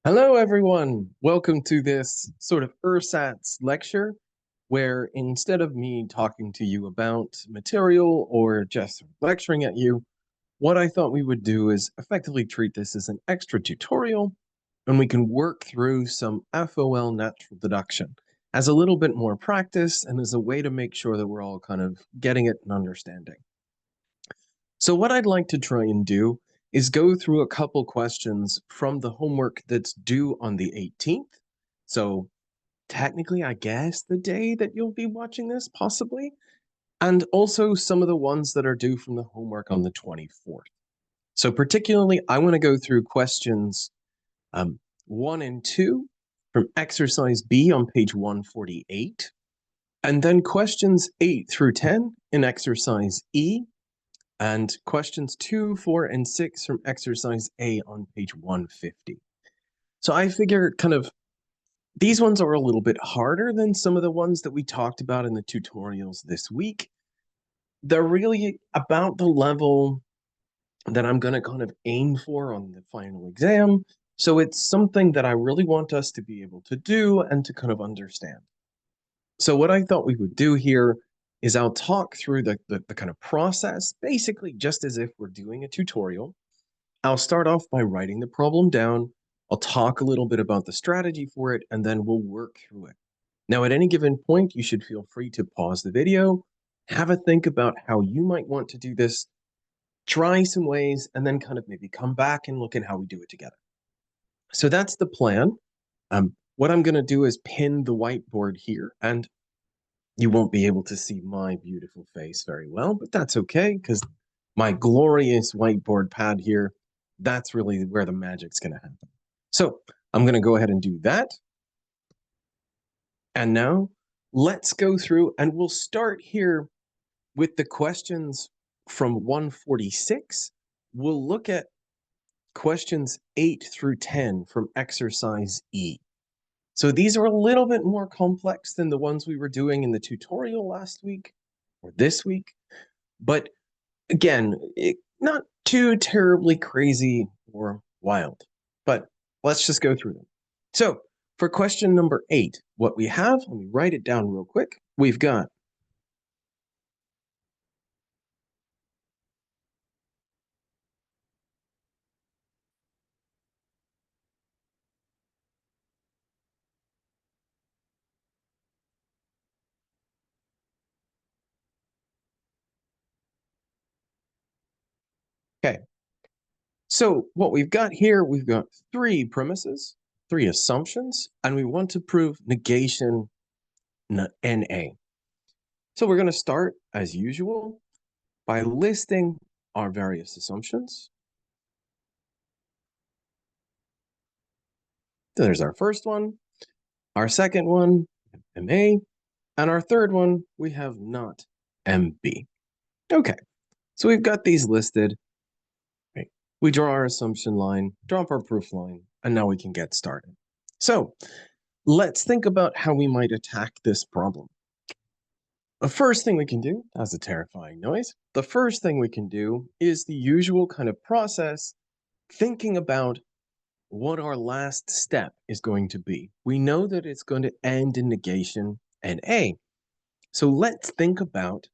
Hello, everyone. Welcome to this sort of ersatz lecture where instead of me talking to you about material or just lecturing at you, what I thought we would do is effectively treat this as an extra tutorial and we can work through some FOL natural deduction as a little bit more practice and as a way to make sure that we're all kind of getting it and understanding. So what I'd like to try and do is go through a couple questions from the homework that's due on the 18th. So technically, I guess the day that you'll be watching this, possibly, and also some of the ones that are due from the homework on the 24th. So particularly, I want to go through questions 1 and 2 from exercise B on page 148, and then questions 8 through 10 in exercise E, and questions 2, 4, and 6 from exercise A on page 150. So I figure kind of these ones are a little bit harder than some of the ones that we talked about in the tutorials this week. They're really about the level that I'm going to kind of aim for on the final exam. So it's something that I really want us to be able to do and to kind of understand. So what I thought we would do here is I'll talk through the kind of process, basically just as if we're doing a tutorial. I'll start off by writing the problem down. I'll talk a little bit about the strategy for it, and then we'll work through it. Now, at any given point, you should feel free to pause the video, have a think about how you might want to do this, try some ways, and then kind of maybe come back and look at how we do it together. So that's the plan. What I'm going to do is pin the whiteboard here, and you won't be able to see my beautiful face very well, but that's okay because my glorious whiteboard pad here, that's really where the magic's going to happen. So I'm going to go ahead and do that. And now let's go through and we'll start here with the questions from 146. We'll look at questions 8 through 10 from exercise E. So these are a little bit more complex than the ones we were doing in the tutorial last week or this week. But again, not too terribly crazy or wild. But let's just go through them. So for question number 8, what we have, let me write it down real quick. We've got okay. So what we've got here, we've got 3 premises, 3 assumptions, and we want to prove negation NA. So we're going to start, as usual, by listing our various assumptions. There's our first one. Our second one, MA. And our third one, we have not MB. Okay, so we've got these listed. Right. We draw our assumption line, drop our proof line, and now we can get started. So let's think about how we might attack this problem. The first thing we can do, that's a terrifying noise. The first thing we can do is the usual kind of process, thinking about what our last step is going to be. We know that it's going to end in negation NA. So let's think about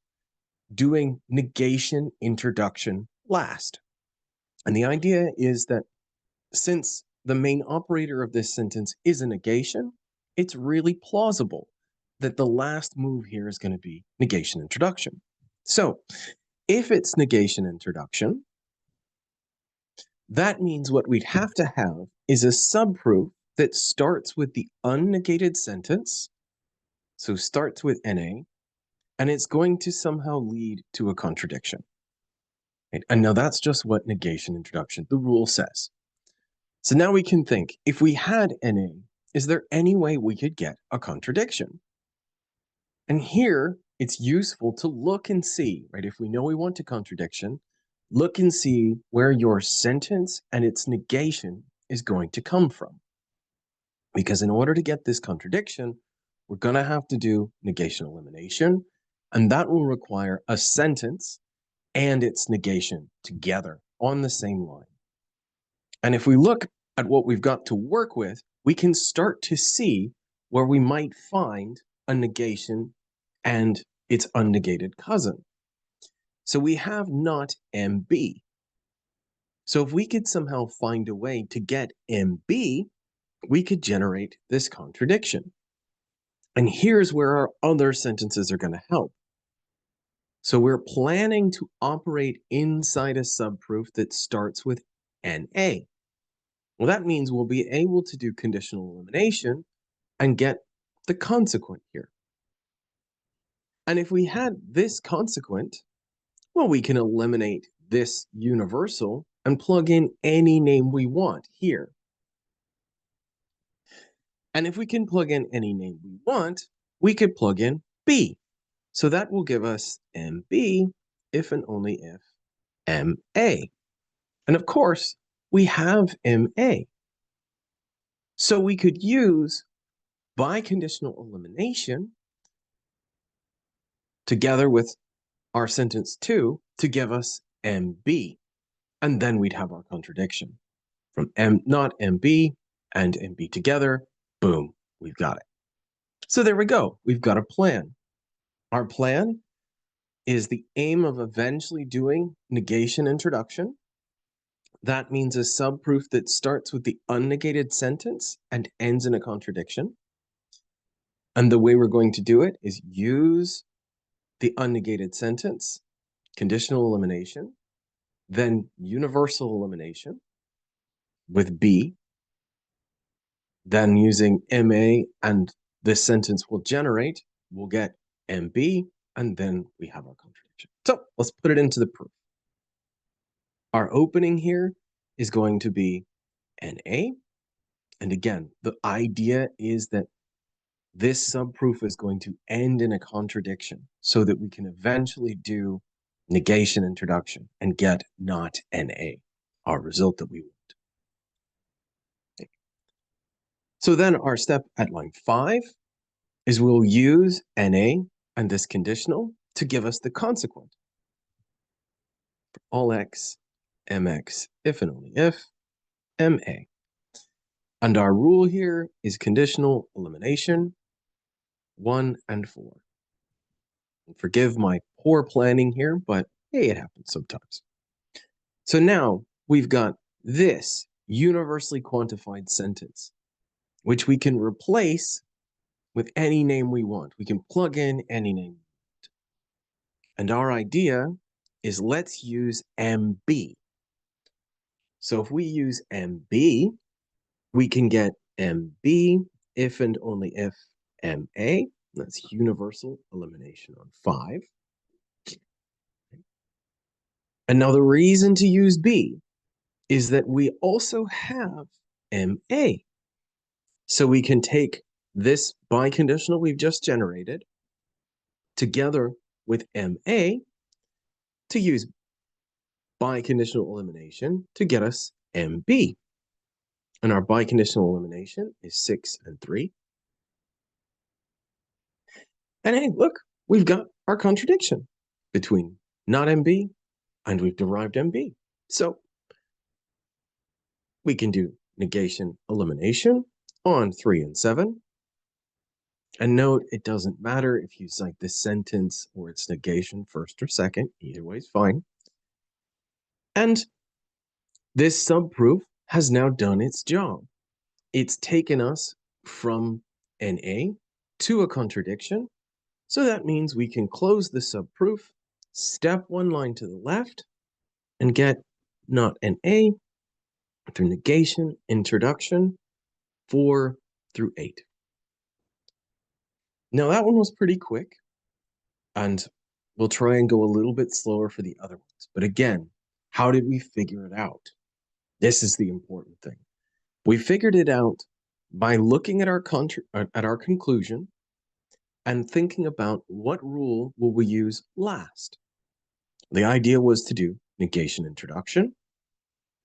doing negation introduction last. And the idea is that since the main operator of this sentence is a negation, it's really plausible that the last move here is going to be negation introduction. So if it's negation introduction, that means what we'd have to have is a subproof that starts with the unnegated sentence, so starts with NA, and it's going to somehow lead to a contradiction. Right? And now that's just what negation introduction, the rule says. So now we can think, if we had NA, is there any way we could get a contradiction? And here, it's useful to look and see, right? If we know we want a contradiction, look and see where your sentence and its negation is going to come from. Because in order to get this contradiction, we're going to have to do negation elimination, and that will require a sentence and its negation together on the same line. And if we look at what we've got to work with, we can start to see where we might find a negation and its unnegated cousin. So we have not MB. So if we could somehow find a way to get MB, we could generate this contradiction. And here's where our other sentences are going to help. So we're planning to operate inside a subproof that starts with NA. Well, that means we'll be able to do conditional elimination and get the consequent here. And if we had this consequent, well, we can eliminate this universal and plug in any name we want here. And if we can plug in any name we want, we could plug in B. So that will give us MB if and only if MA. And of course, we have MA. So we could use biconditional elimination together with our sentence 2 to give us MB. And then we'd have our contradiction. From not MB and MB together, boom, we've got it. So there we go. We've got a plan. Our plan is the aim of eventually doing negation introduction. That means a subproof that starts with the unnegated sentence and ends in a contradiction. And the way we're going to do it is use the unnegated sentence, conditional elimination, then universal elimination with B, then using MA and this sentence will generate, we'll get MB, and then we have our contradiction. So let's put it into the proof. Our opening here is going to be NA. And again, the idea is that this subproof is going to end in a contradiction so that we can eventually do negation introduction and get not NA, our result that we want. Okay. So then our step at line 5 is we'll use NA and this conditional to give us the consequent. For all X, MX, if and only if, MA. And our rule here is conditional elimination 1 and 4. And forgive my poor planning here, but hey, it happens sometimes. So now we've got this universally quantified sentence, which we can replace with any name we want. We can plug in any name. And our idea is let's use MB. So if we use MB, we can get MB if and only if MA. That's universal elimination on 5. And now the reason to use B is that we also have MA. So we can take this biconditional we've just generated together with MA to use biconditional elimination to get us MB. And our biconditional elimination is 6 and 3. And hey, look, we've got our contradiction between not MB and we've derived MB. So we can do negation elimination on 3 and 7. And note, it doesn't matter if you cite this sentence or its negation first or second. Either way is fine. And this subproof has now done its job. It's taken us from NA to a contradiction. So that means we can close the subproof, step one line to the left, and get not NA through negation, introduction, 4 through 8. Now that one was pretty quick, and we'll try and go a little bit slower for the other ones. But again, how did we figure it out? This is the important thing. We figured it out by looking at our conclusion and thinking about what rule will we use last. The idea was to do negation introduction,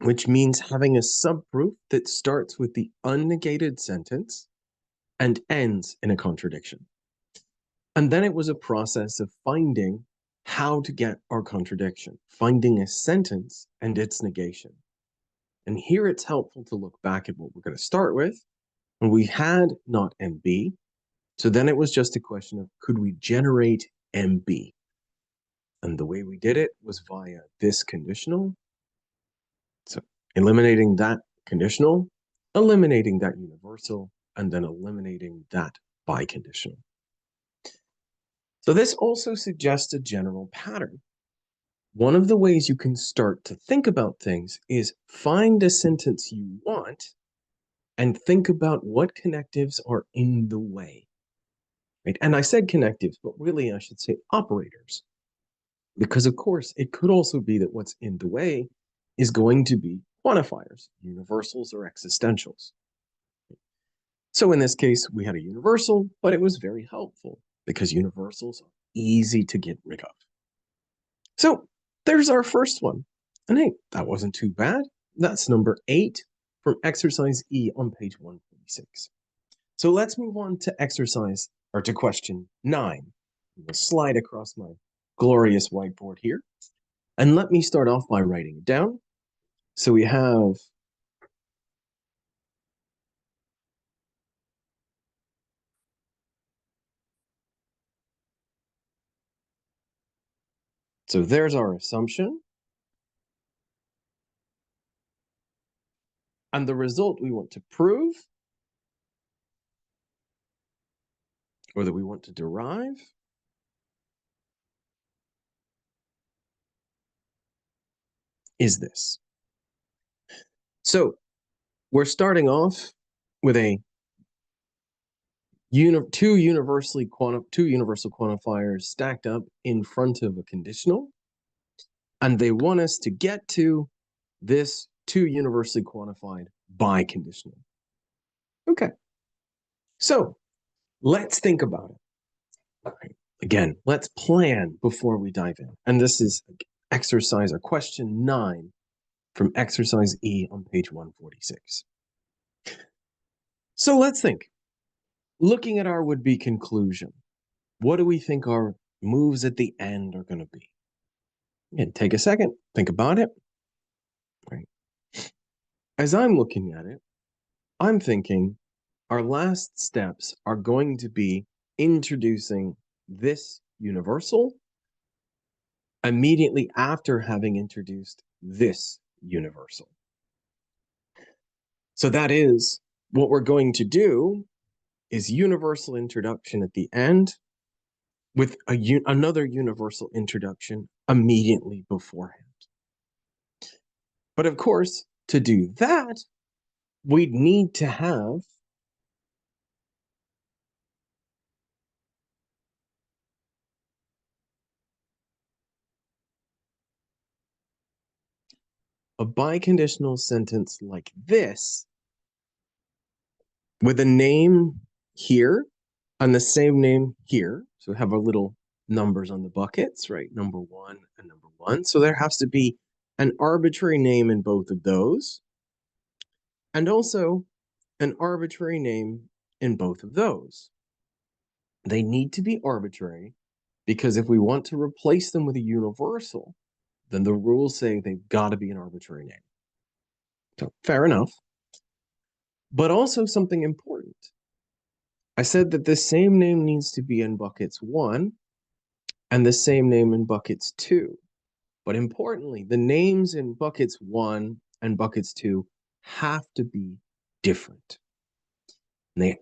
which means having a subproof that starts with the unnegated sentence and ends in a contradiction. And then it was a process of finding how to get our contradiction, finding a sentence and its negation. And here it's helpful to look back at what we're going to start with. And we had not MB. So then it was just a question of, could we generate MB? And the way we did it was via this conditional. So eliminating that conditional, eliminating that universal, and then eliminating that biconditional. So this also suggests a general pattern. One of the ways you can start to think about things is find a sentence you want and think about what connectives are in the way. Right? And I said connectives, but really I should say operators. Because of course, it could also be that what's in the way is going to be quantifiers, universals or existentials. So in this case, we had a universal, but it was very helpful because universals are easy to get rid of. So there's our first one. And hey, that wasn't too bad. That's number 8 from exercise E on page 146. So let's move on to exercise, or to question 9. We'll slide across my glorious whiteboard here. And let me start off by writing it down. So we have so there's our assumption. And the result we want to prove, or that we want to derive, is this. So we're starting off with two universal quantifiers stacked up in front of a conditional, and they want us to get to this two universally quantified biconditional. Okay, so let's think about it. All right. Again, let's plan before we dive in. And this is exercise or question 9 from exercise E on page 146. So let's think. Looking at our would-be conclusion, what do we think our moves at the end are going to be? Again, take a second, think about it. Right. As I'm looking at it, I'm thinking our last steps are going to be introducing this universal immediately after having introduced this universal. So that is what we're going to do is universal introduction at the end with another universal introduction immediately beforehand. But of course, to do that, we'd need to have a biconditional sentence like this with a name here and the same name here. So we have our little numbers on the buckets, right? Number 1 and number 1. So there has to be an arbitrary name in both of those, and also an arbitrary name in both of those. They need to be arbitrary because if we want to replace them with a universal, then the rules say they've got to be an arbitrary name. So fair enough. But also something important. I said that the same name needs to be in buckets 1 and the same name in buckets 2. But importantly, the names in buckets 1 and buckets 2 have to be different.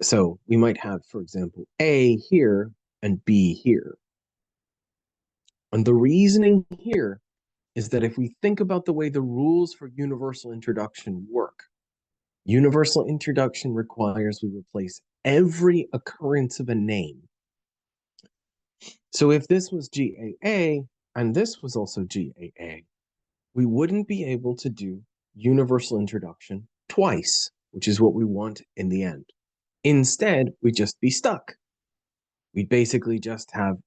So we might have, for example, A here and B here. And the reasoning here is that if we think about the way the rules for universal introduction work, universal introduction requires we replace every occurrence of a name. So if this was GAA and this was also GAA, we wouldn't be able to do universal introduction twice, which is what we want in the end. Instead, we'd just be stuck. We'd basically just have,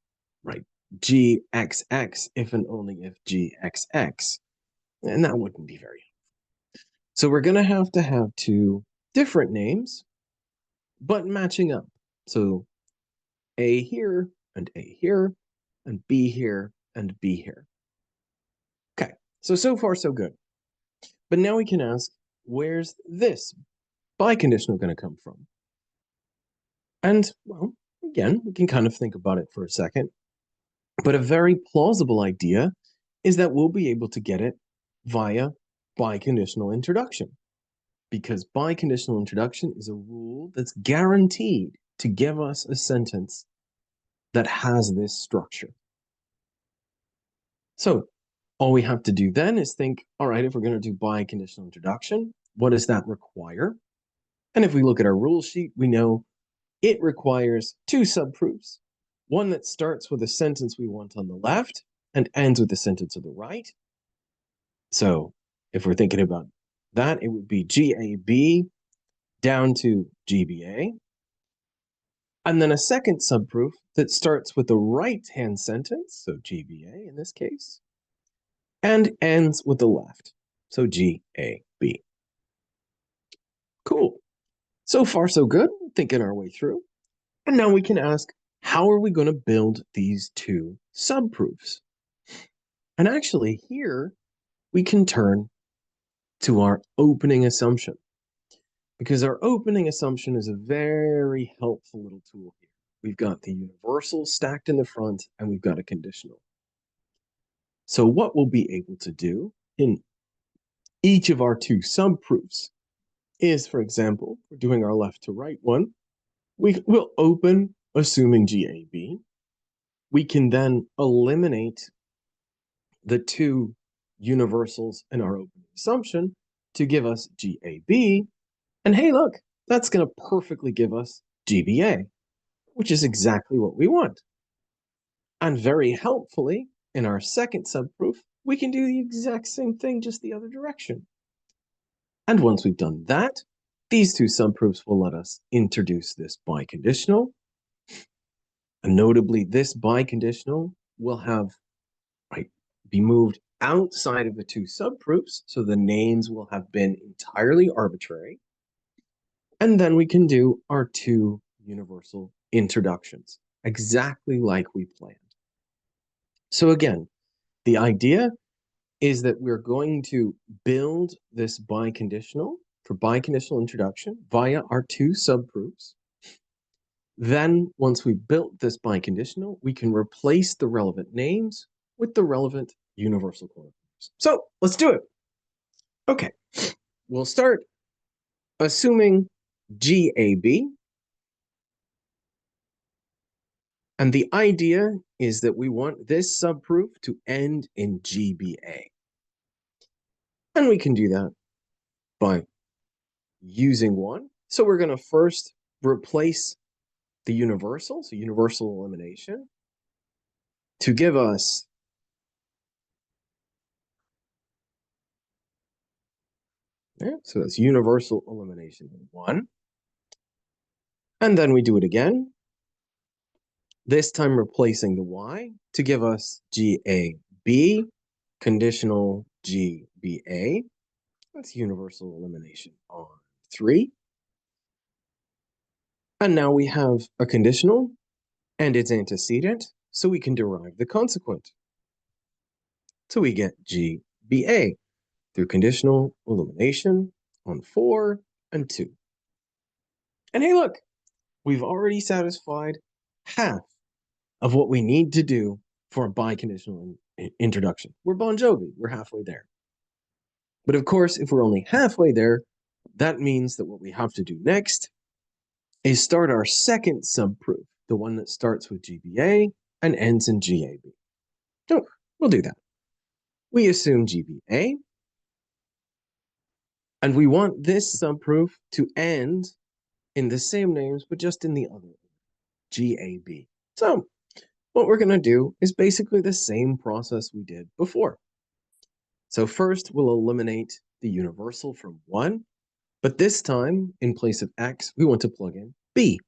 right, GXX if and only if GXX. And that wouldn't be very helpful. So we're going to have two different names, but matching up. So A here and A here, and B here and B here. Okay, so far so good. But now we can ask, where's this biconditional going to come from? And, well, again, we can kind of think about it for a second. But a very plausible idea is that we'll be able to get it via biconditional introduction, because biconditional introduction is a rule that's guaranteed to give us a sentence that has this structure. So all we have to do then is think, all right, if we're going to do biconditional introduction, what does that require? And if we look at our rule sheet, we know it requires two subproofs, one that starts with a sentence we want on the left and ends with a sentence on the right. So if we're thinking about that, it would be GAB down to GBA. And then a second subproof that starts with the right-hand sentence, so GBA in this case, and ends with the left, so GAB. Cool. So far, so good. Thinking our way through. And now we can ask, how are we going to build these two subproofs? And actually, here we can turn to our opening assumption, because our opening assumption is a very helpful little tool here. We've got the universal stacked in the front, and we've got a conditional. So what we'll be able to do in each of our two subproofs is, for example, we're doing our left to right one, we'll open assuming GAB. We can then eliminate the two universals in our opening assumption to give us GAB. And hey, look, that's going to perfectly give us GBA, which is exactly what we want. And very helpfully, in our second subproof, we can do the exact same thing, just the other direction. And once we've done that, these two subproofs will let us introduce this biconditional. And notably, this biconditional will have be moved outside of the two subproofs, so the names will have been entirely arbitrary. And then we can do our two universal introductions, exactly like we planned. So again, the idea is that we're going to build this biconditional for biconditional introduction via our two subproofs. Then, once we've built this biconditional, we can replace the relevant names with the relevant universal quantifiers. So let's do it. Okay, we'll start assuming GAB. And the idea is that we want this subproof to end in GBA. And we can do that by using one. So we're going to first replace the universal, so universal elimination, to give us so that's universal elimination 1. And then we do it again, this time replacing the y to give us GAB, conditional GBA. That's universal elimination on 3. And now we have a conditional and its antecedent, so we can derive the consequent. So we get GBA through conditional elimination on 4 and 2. And hey, look, we've already satisfied half of what we need to do for a biconditional introduction. We're Bon Jovi, we're halfway there. But of course, if we're only halfway there, that means that what we have to do next is start our second subproof, the one that starts with GBA and ends in GAB. So we'll do that. We assume GBA, and we want this subproof to end in the same names, but just in the other, GAB. So what we're going to do is basically the same process we did before. So first, we'll eliminate the universal from 1, but this time, in place of X, we want to plug in B.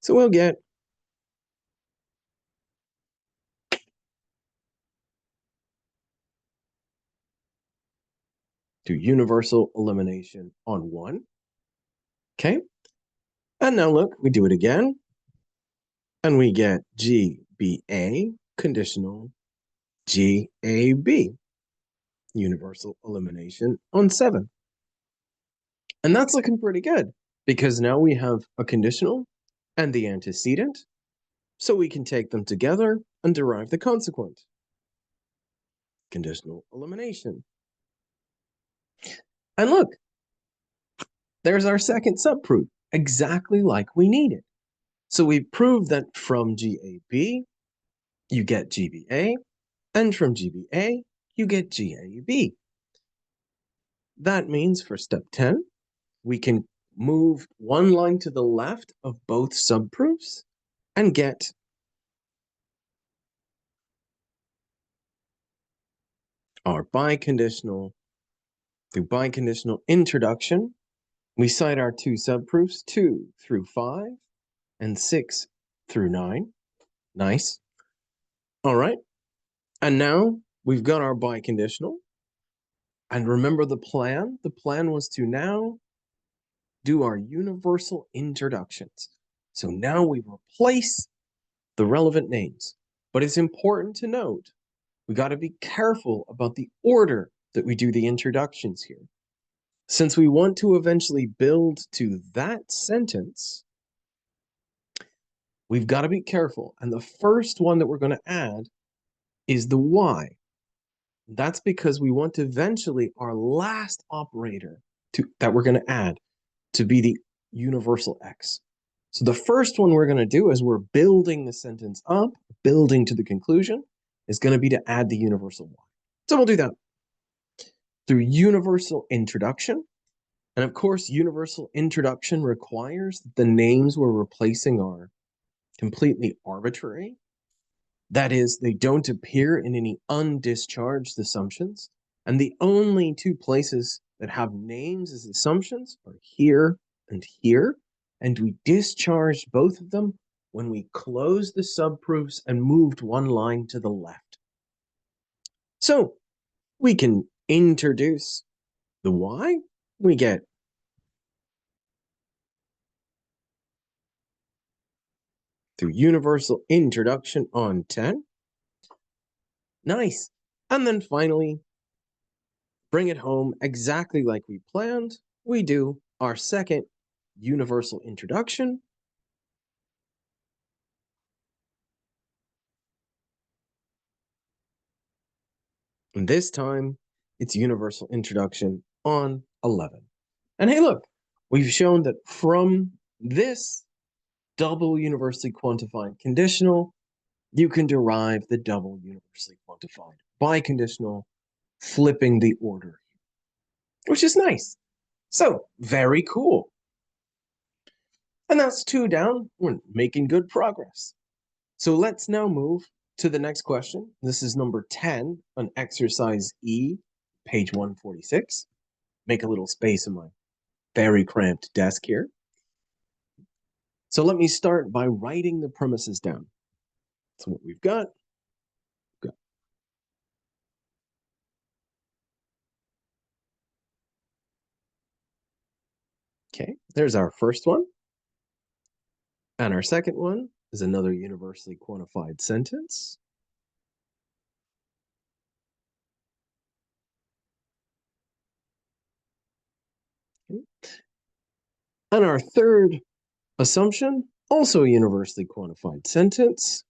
So we'll get to universal elimination on 1. Okay. And now look, we do it again. And we get GBA conditional GAB, universal elimination on 7. And that's looking pretty good because now we have a conditional and the antecedent, so we can take them together and derive the consequent. Conditional elimination. And look, there's our second subproof, exactly like we needed. So we proved that from GAB, you get GBA, and from GBA, you get GAB. That means for step 10, we can move one line to the left of both subproofs and get our biconditional. Through biconditional introduction, we cite our two subproofs, 2 through 5 and 6 through 9. Nice. All right. And now we've got our biconditional. And remember the plan? The plan was to now do our universal introductions. So now we replace the relevant names. But it's important to note, we got to be careful about the order that we do the introductions here. Since we want to eventually build to that sentence, we've got to be careful. And the first one that we're going to add is the Y. That's because we want eventually our last operator that we're going to add to be the universal X. So the first one we're going to do as we're building the sentence up, building to the conclusion, is going to be to add the universal Y. So we'll do that through universal introduction. And of course, universal introduction requires that the names we're replacing are completely arbitrary. That is, they don't appear in any undischarged assumptions. And the only two places that have names as assumptions are here and here. And we discharged both of them when we closed the subproofs and moved one line to the left. So we can introduce the Y. We get through universal introduction on 10. Nice. And then finally, bring it home exactly like we planned. We do our second universal introduction. And this time, it's universal introduction on 11. And hey, look, we've shown that from this double universally quantified conditional, you can derive the double universally quantified biconditional, flipping the order, which is nice. So, very cool. And that's 2 down. We're making good progress. So let's now move to the next question. This is number 10 on exercise E, page 146. Make a little space in my very cramped desk here. So let me start by writing the premises down. So what we've got. Okay, there's our first one. And our second one is another universally quantified sentence. Okay. And our third assumption, also a universally quantified sentence.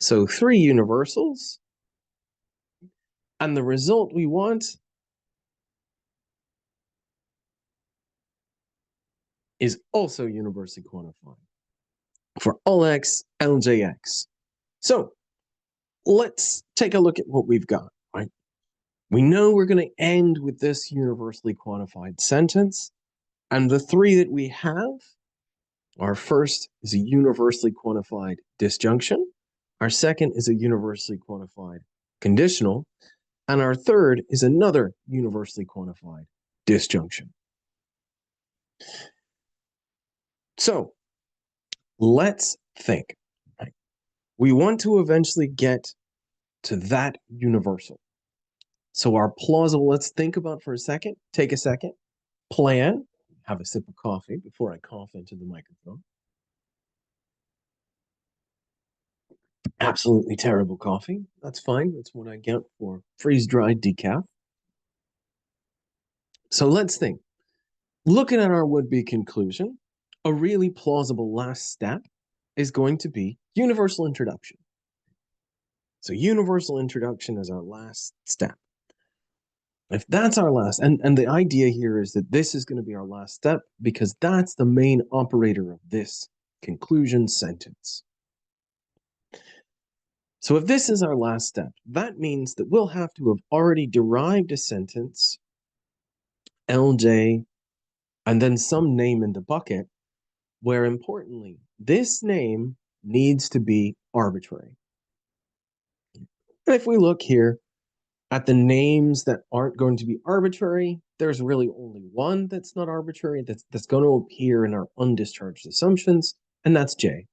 So 3 universals. And the result we want is also universally quantified for all x, ljx. So let's take a look at what we've got, right? We know we're going to end with this universally quantified sentence. And the 3 that we have, our first is a universally quantified disjunction. Our second is a universally quantified conditional. And our third is another universally quantified disjunction. So let's think. Right? We want to eventually get to that universal. So our plausible, let's think about for a second, take a second, plan, have a sip of coffee before I cough into the microphone. absolutely terrible coffee. That's fine. That's what I get for freeze-dried decaf. So let's think. Looking at our would-be conclusion, a really plausible last step is going to be universal introduction. So universal introduction is our last step. If that's our last, and the idea here is that this is going to be our last step because that's the main operator of this conclusion sentence. So if this is our last step, that means that we'll have to have already derived a sentence, LJ, and then some name in the bucket, where importantly, this name needs to be arbitrary. And if we look here at the names that aren't going to be arbitrary, there's really only one that's not arbitrary that's going to appear in our undischarged assumptions, and that's J.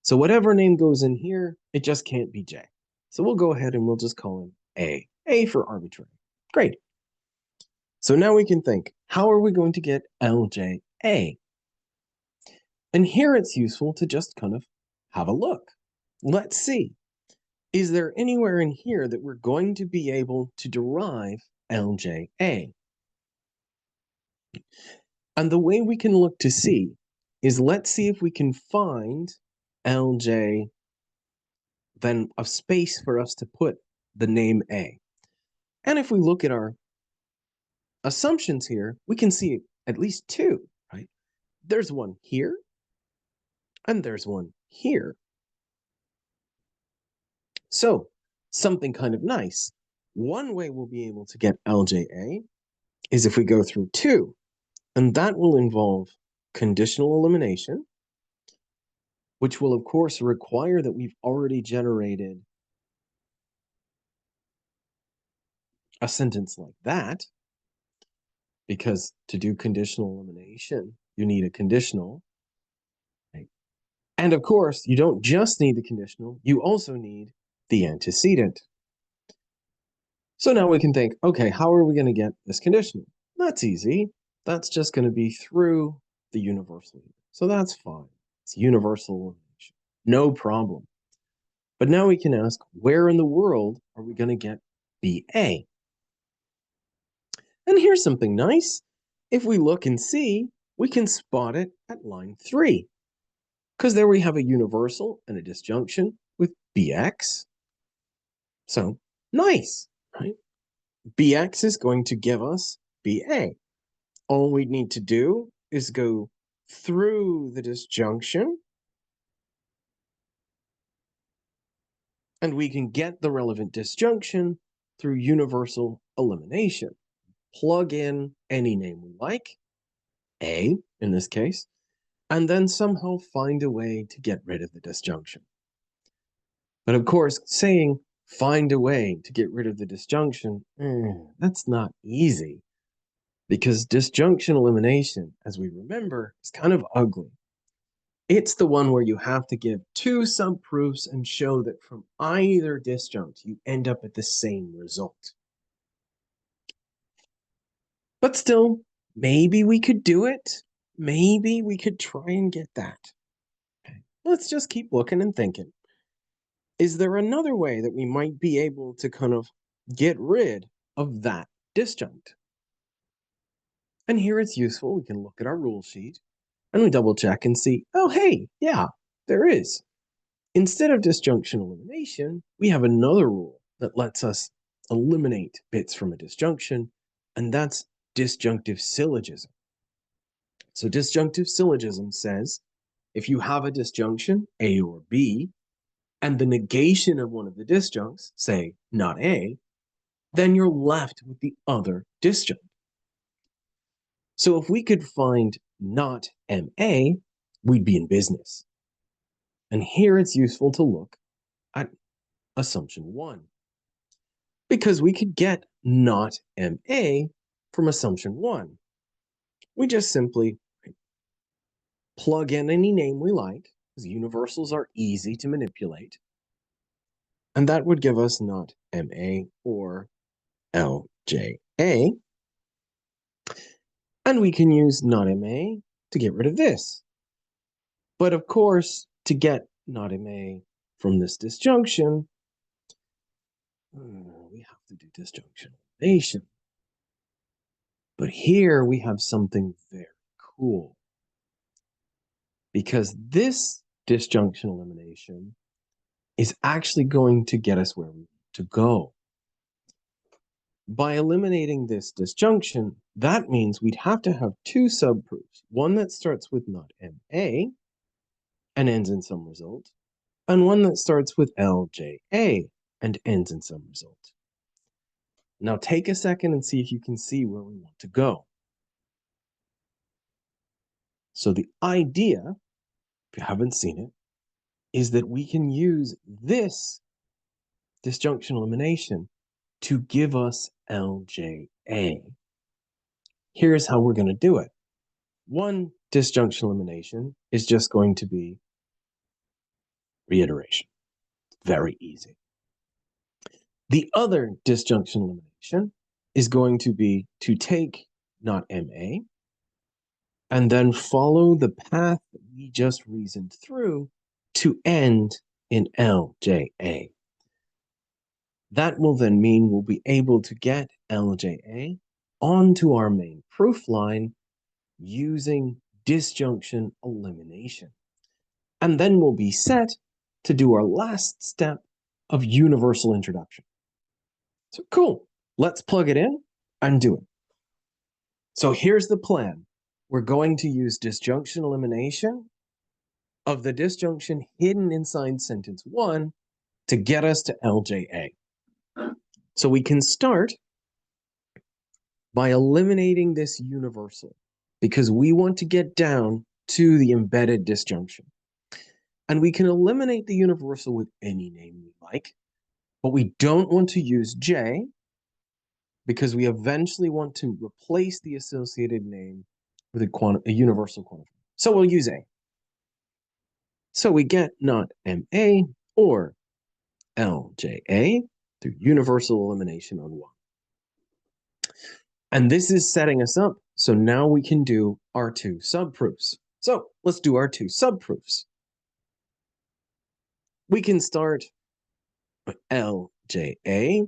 So whatever name goes in here, it just can't be J. So we'll go ahead and we'll just call him A. A for arbitrary. Great. So now we can think, how are we going to get LJA? And here it's useful to just kind of have a look. Let's see. Is there anywhere in here that we're going to be able to derive LJA? And the way we can look to see is let's see if we can find LJ, then a space for us to put the name A. And if we look at our assumptions here, we can see at least two, right? There's one here, and there's one here. So something kind of nice. One way we'll be able to get LJA is if we go through two, and that will involve conditional elimination, which will of course require that we've already generated a sentence like that, because to do conditional elimination, you need a conditional. Right? And of course, you don't just need the conditional, you also need the antecedent. So now we can think, okay, how are we going to get this conditional? That's easy. That's just going to be through the universal. So that's fine. It's universal elimination. No problem. But now we can ask, where in the world are we going to get BA? And here's something nice. If we look and see, we can spot it at line 3. Because there we have a universal and a disjunction with BX. So nice, right? BX is going to give us BA. All we need to do is go through the disjunction, and we can get the relevant disjunction through universal elimination. Plug in any name we like, A in this case, and then somehow find a way to get rid of the disjunction. But of course, saying find a way to get rid of the disjunction, that's not easy. Because disjunction elimination, as we remember, is kind of ugly. It's the one where you have to give two subproofs and show that from either disjunct, you end up at the same result. But still, maybe we could do it. Maybe we could try and get that. Okay. Let's just keep looking and thinking. Is there another way that we might be able to kind of get rid of that disjunct? And here it's useful. We can look at our rule sheet and we double check and see, oh, hey, yeah, there is. Instead of disjunction elimination, we have another rule that lets us eliminate bits from a disjunction, and that's disjunctive syllogism. So disjunctive syllogism says, if you have a disjunction, A or B, and the negation of one of the disjuncts, say not A, then you're left with the other disjunct. So if we could find not MA, we'd be in business. And here it's useful to look at assumption 1. Because we could get not MA from assumption 1. We just simply plug in any name we like, because universals are easy to manipulate. And that would give us not MA or LJA. And we can use not MA to get rid of this. But of course, to get not MA from this disjunction, we have to do disjunction elimination. But here we have something very cool, because this disjunction elimination is actually going to get us where we need to go. By eliminating this disjunction, that means we'd have to have two subproofs, one that starts with not MA and ends in some result, and one that starts with LJA and ends in some result. Now take a second and see if you can see where we want to go. So the idea, if you haven't seen it, is that we can use this disjunction elimination to give us LJA. Here's how we're going to do it. One disjunction elimination is just going to be reiteration. Very easy. The other disjunction elimination is going to be to take not MA and then follow the path that we just reasoned through to end in LJA. That will then mean we'll be able to get LJA onto our main proof line using disjunction elimination. And then we'll be set to do our last step of universal introduction. So cool, let's plug it in and do it. So here's the plan. We're going to use disjunction elimination of the disjunction hidden inside sentence 1 to get us to LJA. So we can start by eliminating this universal because we want to get down to the embedded disjunction. And we can eliminate the universal with any name we like, but we don't want to use J because we eventually want to replace the associated name with a universal quantifier. So we'll use A. So we get not MA or LJA through universal elimination on 1. And this is setting us up, so now we can do our two subproofs. So let's do our two subproofs. We can start with LJA,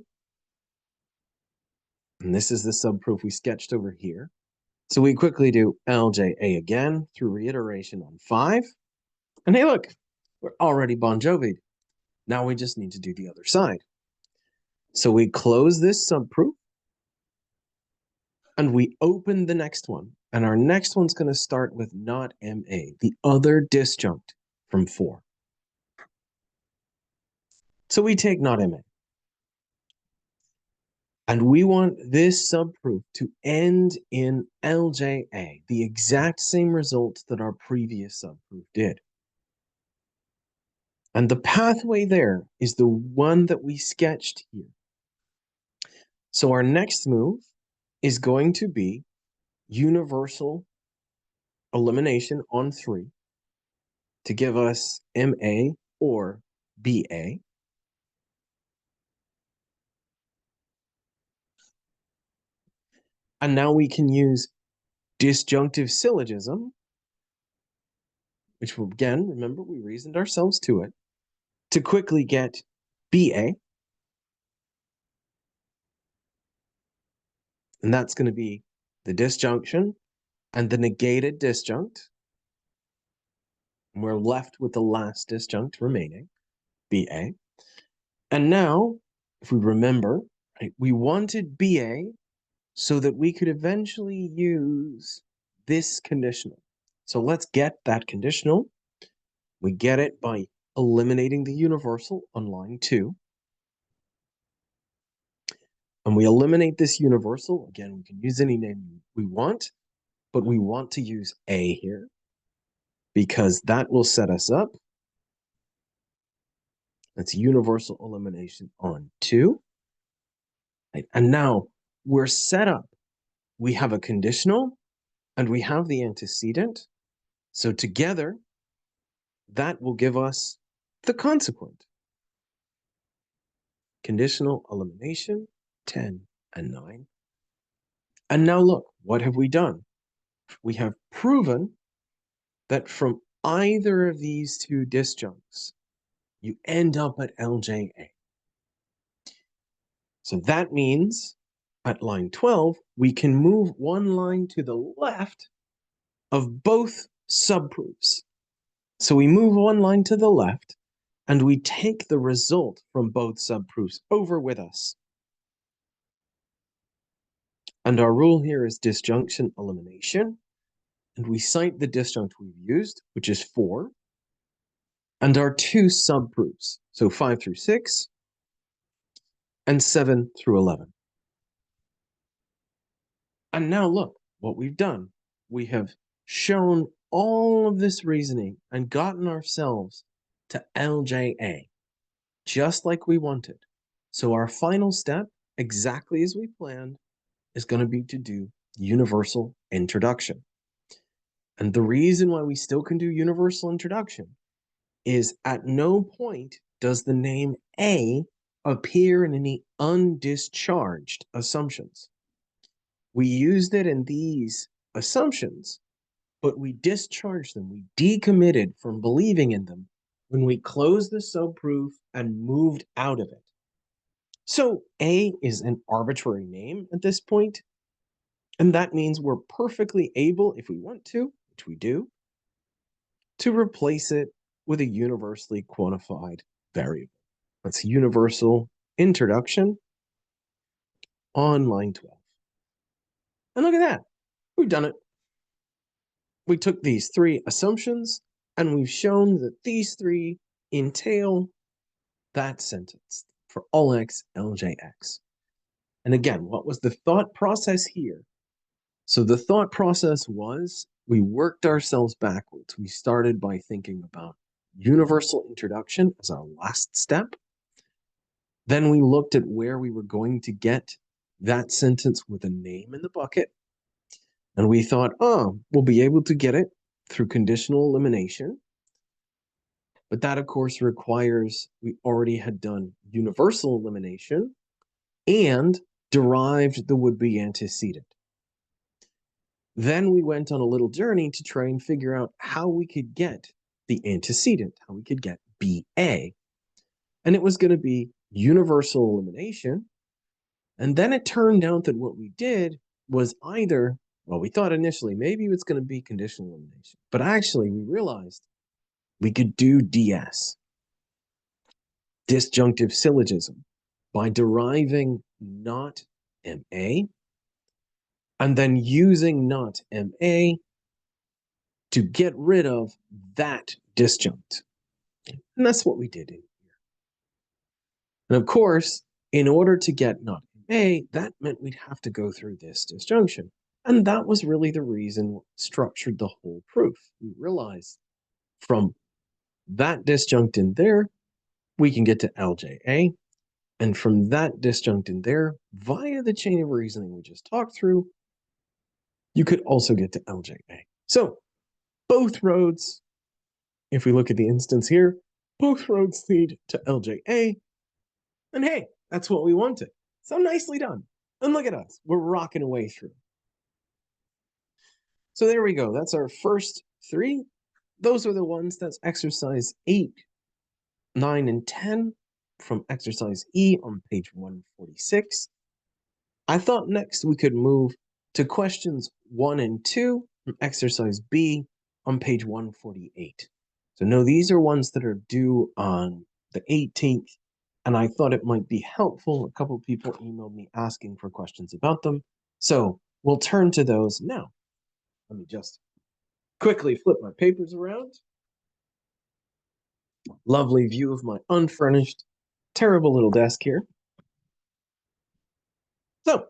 and this is the subproof we sketched over here. So we quickly do LJA again through reiteration on 5. And hey, look, we're already Bon Jovi. Now we just need to do the other side. So we close this subproof, and we open the next one. And our next one's going to start with not MA, the other disjunct from 4. So we take not MA. And we want this subproof to end in LJA, the exact same result that our previous subproof did. And the pathway there is the one that we sketched here. So our next move is going to be universal elimination on 3 to give us MA or BA. And now we can use disjunctive syllogism, which will, again, remember we reasoned ourselves to it, to quickly get BA. And that's going to be the disjunction and the negated disjunct. And we're left with the last disjunct remaining, BA. And now, if we remember, right, we wanted BA so that we could eventually use this conditional. So let's get that conditional. We get it by eliminating the universal on line 2. And we eliminate this universal. Again, we can use any name we want, but we want to use A here because that will set us up. That's universal elimination on 2. Right? And now we're set up. We have a conditional and we have the antecedent. So together, that will give us the consequent. Conditional elimination, 10 and 9. And now look, what have we done? We have proven that from either of these two disjuncts, you end up at LJA. So that means at line 12, we can move one line to the left of both subproofs. So we move one line to the left, and we take the result from both subproofs over with us. And our rule here is disjunction elimination. And we cite the disjunct we've used, which is 4, and our two subproofs, so 5 through 6 and 7 through 11. And now look what we've done. We have shown all of this reasoning and gotten ourselves to LJA, just like we wanted. So our final step, exactly as we planned, is going to be to do universal introduction. And the reason why we still can do universal introduction is at no point does the name A appear in any undischarged assumptions. We used it in these assumptions, but we discharged them. We decommitted from believing in them when we closed the subproof and moved out of it. So A is an arbitrary name at this point, and that means we're perfectly able, if we want to, which we do, to replace it with a universally quantified variable. That's universal introduction on line 12. And look at that. We've done it. We took these three assumptions and we've shown that these three entail that sentence for all x, LJX. And again, what was the thought process here? So the thought process was we worked ourselves backwards. We started by thinking about universal introduction as our last step. Then we looked at where we were going to get that sentence with a name in the bucket. And we thought, oh, we'll be able to get it through conditional elimination. But that, of course, requires we already had done universal elimination and derived the would-be antecedent. Then we went on a little journey to try and figure out how we could get the antecedent, how we could get BA. And it was going to be universal elimination. And then it turned out that what we did was either, well, we thought initially maybe it's going to be conditional elimination, but actually we realized we could do DS, disjunctive syllogism, by deriving not MA and then using not MA to get rid of that disjunct. And that's what we did in here. And of course, in order to get not MA, that meant we'd have to go through this disjunction. And that was really the reason what structured the whole proof. We realized from that disjunct in there, we can get to LJA. And from that disjunct in there, via the chain of reasoning we just talked through, you could also get to LJA. So both roads, if we look at the instance here, both roads lead to LJA. And hey, that's what we wanted. So nicely done. And look at us, we're rocking away through. So there we go. That's our first three. Those are the ones. That's exercise 8, 9, and 10 from exercise E on page 146. I thought next we could move to questions 1 and 2 from exercise B on page 148. So no, these are ones that are due on the 18th, and I thought it might be helpful. A couple of people emailed me asking for questions about them. So we'll turn to those now. Let me just quickly flip my papers around. Lovely view of my unfurnished, terrible little desk here. So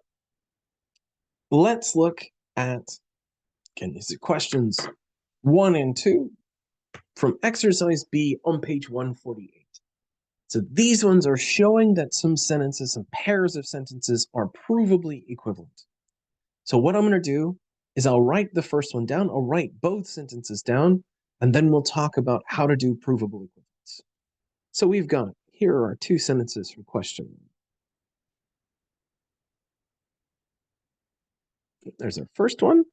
let's look at, again, these are questions 1 and 2 from exercise B on page 148. So these ones are showing that some sentences, some pairs of sentences are provably equivalent. So what I'm going to do is I'll write the first one down, I'll write both sentences down, and then we'll talk about how to do provable equivalence. So we've got, here are 2 sentences from question 1. There's our first one.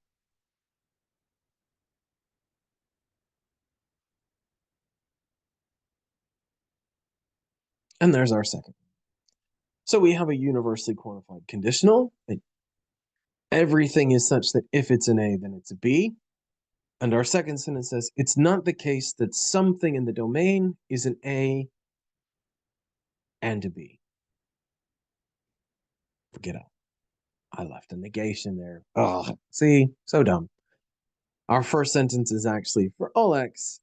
And there's our second. So we have a universally quantified conditional. Everything is such that if it's an A, then it's a B. And our second sentence says, it's not the case that something in the domain is an A and a B. Forget it. I left a negation there. Oh, see, so dumb. Our first sentence is actually for all X,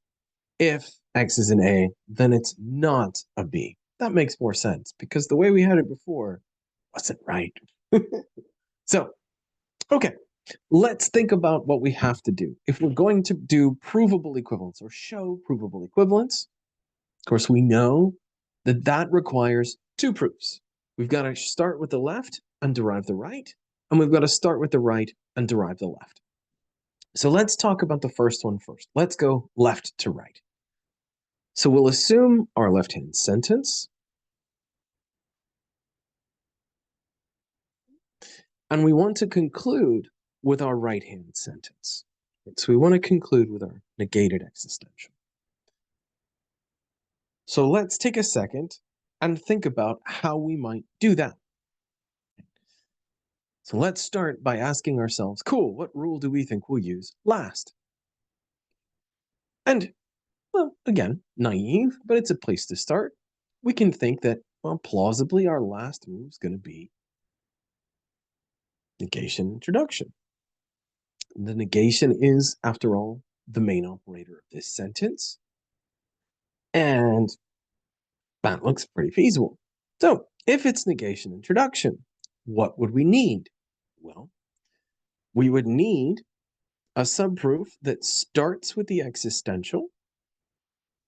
if X is an A, then it's not a B. That makes more sense because the way we had it before wasn't right. So, okay, let's think about what we have to do. If we're going to do provable equivalence or show provable equivalence, of course, we know that that requires two proofs. We've got to start with the left and derive the right, and we've got to start with the right and derive the left. So let's talk about the first one first. Let's go left to right. So we'll assume our left-hand sentence, and we want to conclude with our right-hand sentence. So we want to conclude with our negated existential. So let's take a second and think about how we might do that. So let's start by asking ourselves, cool, what rule do we think we'll use last? And, well, again, naive, but it's a place to start. We can think that, well, plausibly our last rule is going to be negation introduction. The negation is, after all, the main operator of this sentence. And that looks pretty feasible. So if it's negation introduction, what would we need? Well, we would need a subproof that starts with the existential,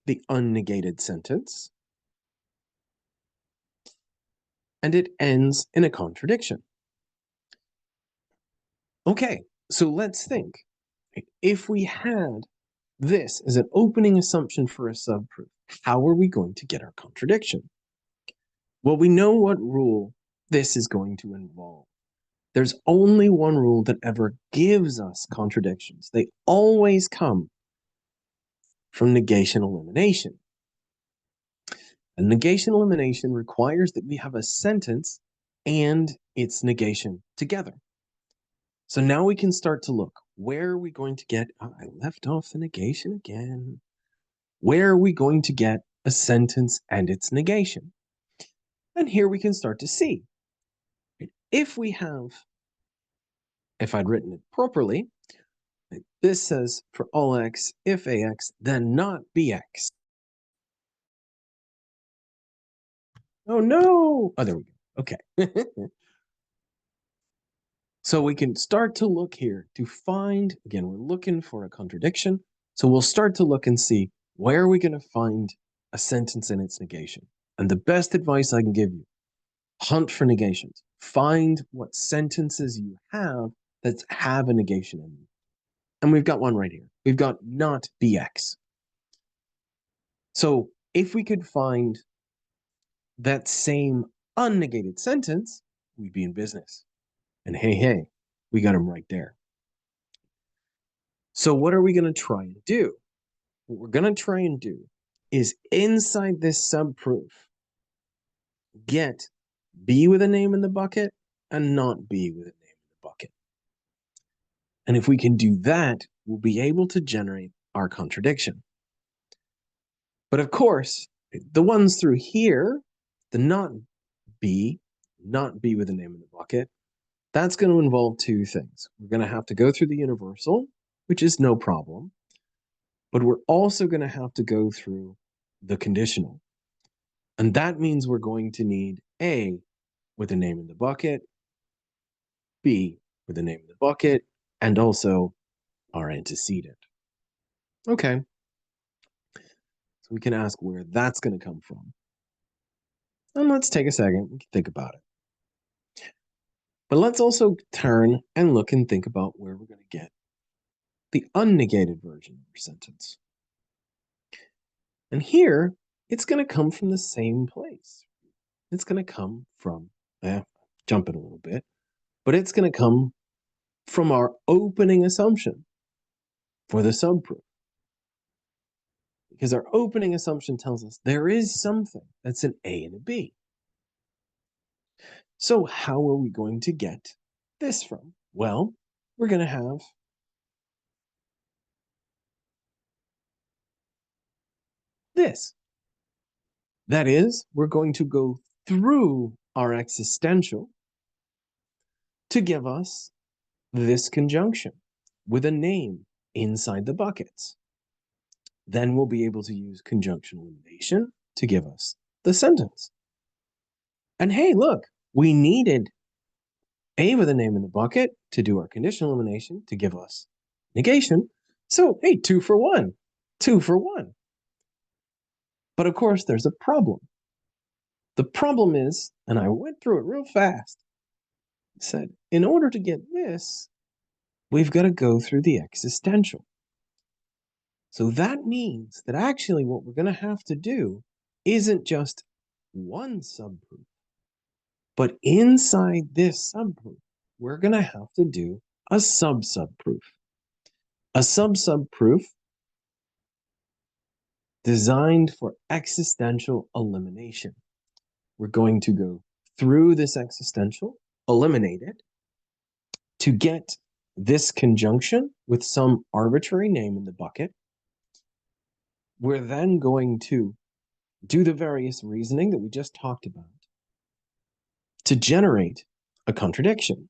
the unnegated sentence, and it ends in a contradiction. Okay, so let's think. If we had this as an opening assumption for a subproof, how are we going to get our contradiction? Well, we know what rule this is going to involve. There's only one rule that ever gives us contradictions. They always come from negation elimination. And negation elimination requires that we have a sentence and its negation together. So now we can start to look. Where are we going to get, I left off the negation again. Where are we going to get a sentence and its negation? And here we can start to see. If I'd written it properly, this says for all X, if AX, then not BX. Oh no! Oh, there we go. Okay. So we can start to look here to find, again, we're looking for a contradiction. So we'll start to look and see where are we going to find a sentence in its negation. And the best advice I can give you, hunt for negations. Find what sentences you have that have a negation in them. And we've got one right here. We've got not BX. So if we could find that same unnegated sentence, we'd be in business. And hey, we got them right there. So what are we going to try and do? What we're going to try and do is inside this subproof, get B with a name in the bucket and not B with a name in the bucket. And if we can do that, we'll be able to generate our contradiction. But of course, the ones through here, the not B with a name in the bucket, that's going to involve two things. We're going to have to go through the universal, which is no problem, but we're also going to have to go through the conditional. And that means we're going to need A with a name in the bucket, B with a name in the bucket, and also our antecedent. Okay. So we can ask where that's going to come from. And let's take a second and think about it. But let's also turn and look and think about where we're going to get the unnegated version of our sentence. And here, it's going to come from the same place. It's going to come from, jumping a little bit, but it's going to come from our opening assumption for the subproof. because our opening assumption tells us there is something that's an A and a B. So how are we going to get this from? Well, we're going to have this. That is, we're going to go through our existential to give us this conjunction with a name inside the buckets. Then we'll be able to use conjunction elimination to give us the sentence. And hey, look, we needed A with a name in the bucket to do our conditional elimination to give us negation. So, hey, 2 for 1. 2 for 1. But of course, there's a problem. The problem is, and I went through it real fast, said, in order to get this, we've got to go through the existential. So that means that actually what we're going to have to do isn't just one subproof, but inside this subproof, we're going to have to do a sub-subproof. A sub-subproof designed for existential elimination. We're going to go through this existential, eliminate it, to get this conjunction with some arbitrary name in the bucket. We're then going to do the various reasoning that we just talked about to generate a contradiction.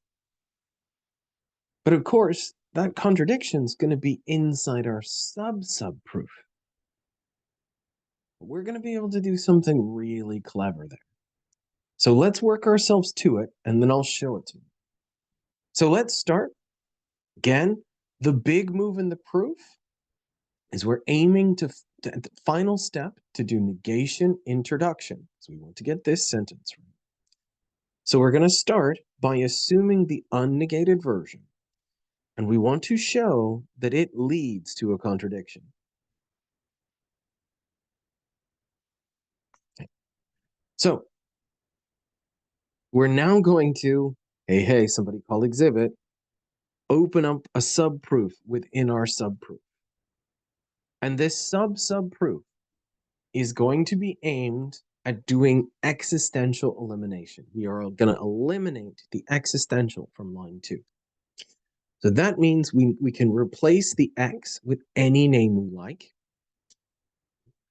But of course, that contradiction is going to be inside our sub-subproof. We're going to be able to do something really clever there. So let's work ourselves to it, and then I'll show it to you. So let's start. Again, the big move in the proof is we're aiming to the final step to do negation introduction. So we want to get this sentence right. So we're going to start by assuming the unnegated version, and we want to show that it leads to a contradiction. Okay. So we're now going to, hey, somebody call exhibit, open up a subproof within our subproof. And this sub-subproof is going to be aimed at doing existential elimination. We are going to eliminate the existential from line 2. So that means we can replace the X with any name we like.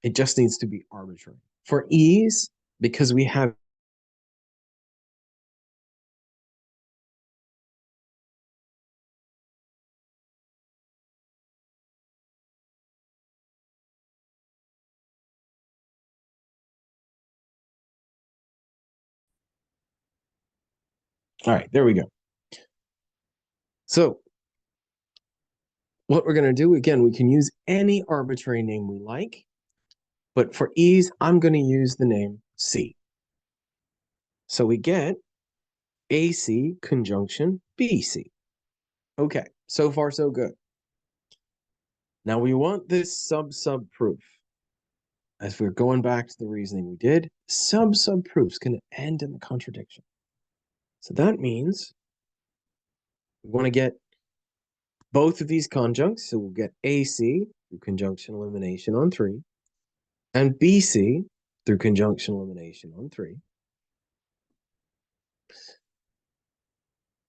It just needs to be arbitrary. For ease, because we have all right, there we go. So what we're going to do, again, we can use any arbitrary name we like, but for ease, I'm going to use the name C. So we get AC conjunction BC. Okay, so far so good. Now we want this sub-subproof. As we're going back to the reasoning we did, sub-subproof is going to end in the contradiction. So that means we want to get both of these conjuncts. So we'll get AC through conjunction elimination on 3, and BC through conjunction elimination on 3.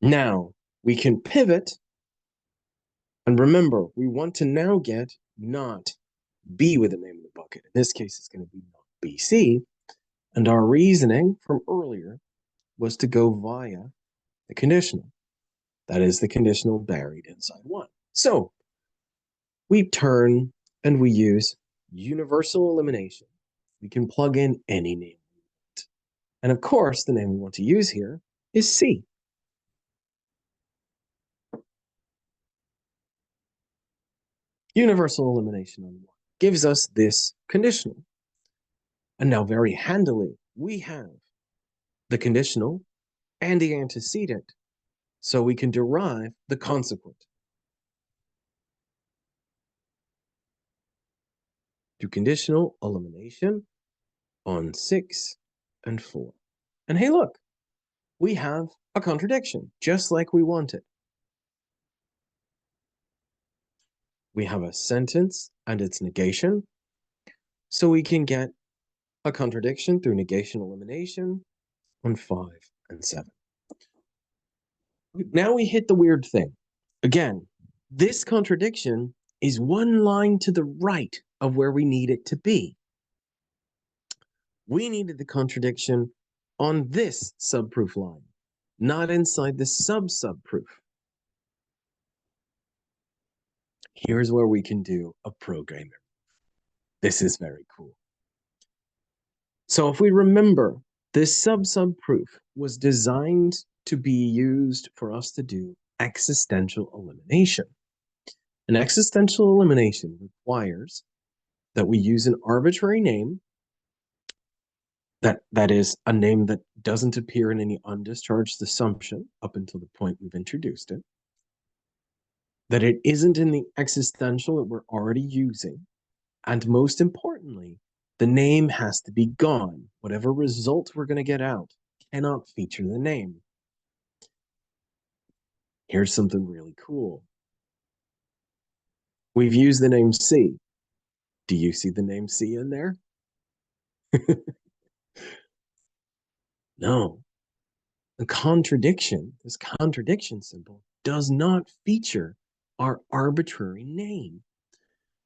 Now we can pivot, and remember, we want to now get not B with the name of the bucket. In this case, it's going to be not BC, and our reasoning from earlier was to go via the conditional. That is the conditional buried inside 1. So we turn and we use universal elimination. We can plug in any name we want. And of course, the name we want to use here is C. Universal elimination on 1 gives us this conditional. And now very handily, we have the conditional and the antecedent, so we can derive the consequent. Do conditional elimination on 6 and 4. And hey, look, we have a contradiction, just like we wanted. We have a sentence and its negation, So we can get a contradiction through negation elimination on 5 and 7. Now we hit the weird thing. Again, this contradiction is one line to the right of where we need it to be. We needed the contradiction on this subproof line, not inside the sub-subproof. Here's where we can do a programming. This is very cool. So if we remember, this sub-subproof was designed to be used for us to do existential elimination. An existential elimination requires that we use an arbitrary name that is a name that doesn't appear in any undischarged assumption up until the point we've introduced it, that it isn't in the existential that we're already using, and most importantly, the name has to be gone. Whatever result we're going to get out cannot feature the name. Here's something really cool. We've used the name C. Do you see the name C in there? No. The contradiction, this contradiction symbol, does not feature our arbitrary name.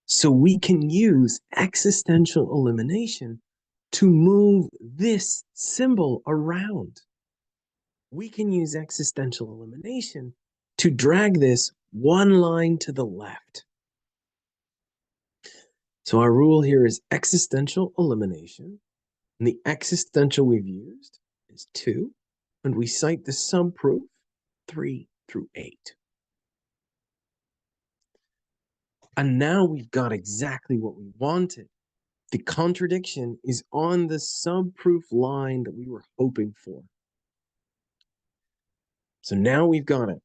So we can use existential elimination to move this symbol around. We can use existential elimination to drag this one line to the left. So our rule here is existential elimination, and the existential we've used is 2, and we cite the subproof 3 through 8. And now we've got exactly what we wanted. The contradiction is on the subproof line that we were hoping for. So now we've got it.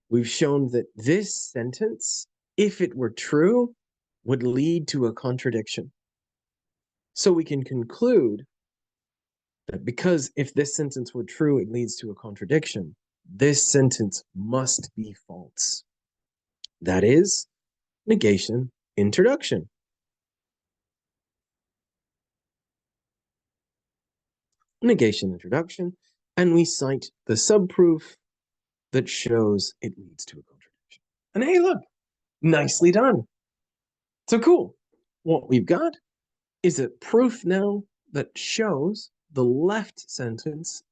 We've shown that this sentence, if it were true, would lead to a contradiction. So we can conclude that because if this sentence were true, it leads to a contradiction, this sentence must be false. That is negation introduction. Negation introduction, and we cite the subproof that shows it leads to a contradiction. And hey, look, nicely done. So cool. What we've got is a proof now that shows the left sentence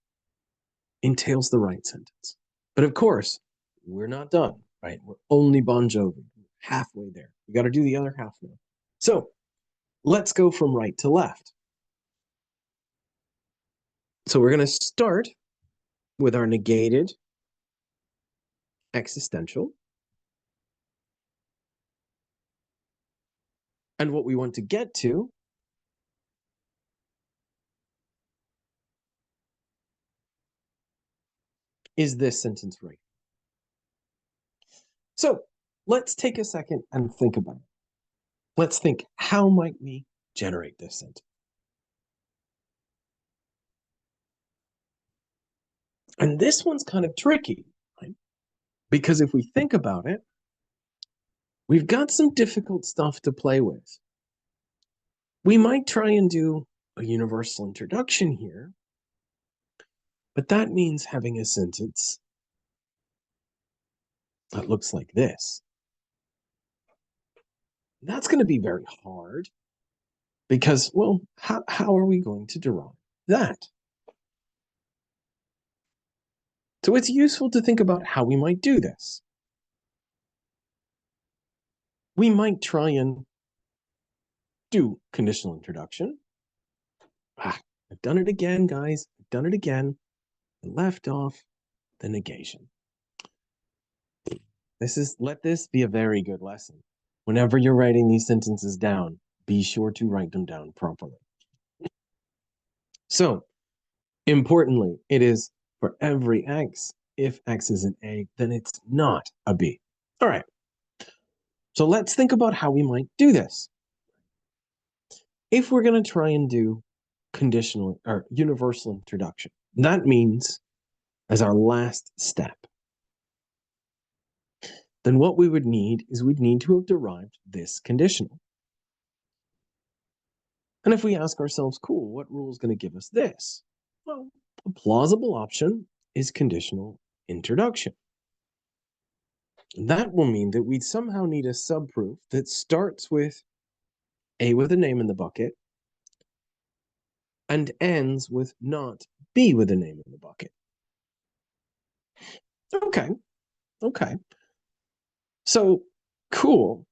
entails the right sentence. But of course, we're not done, right? We're only Bon Jovi, halfway there. We got to do the other half now. So let's go from right to left. So we're going to start with our negated existential. And what we want to get to is this sentence right. So let's take a second and think about it. Let's think, how might we generate this sentence? And this one's kind of tricky, right? Because if we think about it, we've got some difficult stuff to play with. We might try and do a universal introduction here, but that means having a sentence that looks like this. That's going to be very hard because, well, how are we going to derive that? So it's useful to think about how we might do this. We might try and do conditional introduction. I've done it again, guys. I've done it again. I left off the negation. Let this be a very good lesson. Whenever you're writing these sentences down, be sure to write them down properly. So, importantly, it is for every x. If x is an A, then it's not a B. All right. So let's think about how we might do this. If we're going to try and do conditional or universal introduction, that means as our last step, then what we would need is we'd need to have derived this conditional. And if we ask ourselves, cool, what rule is going to give us this? Well, a plausible option is conditional introduction. That will mean that we somehow need a subproof that starts with A with a name in the bucket and ends with not B with a name in the bucket. Okay. So, cool.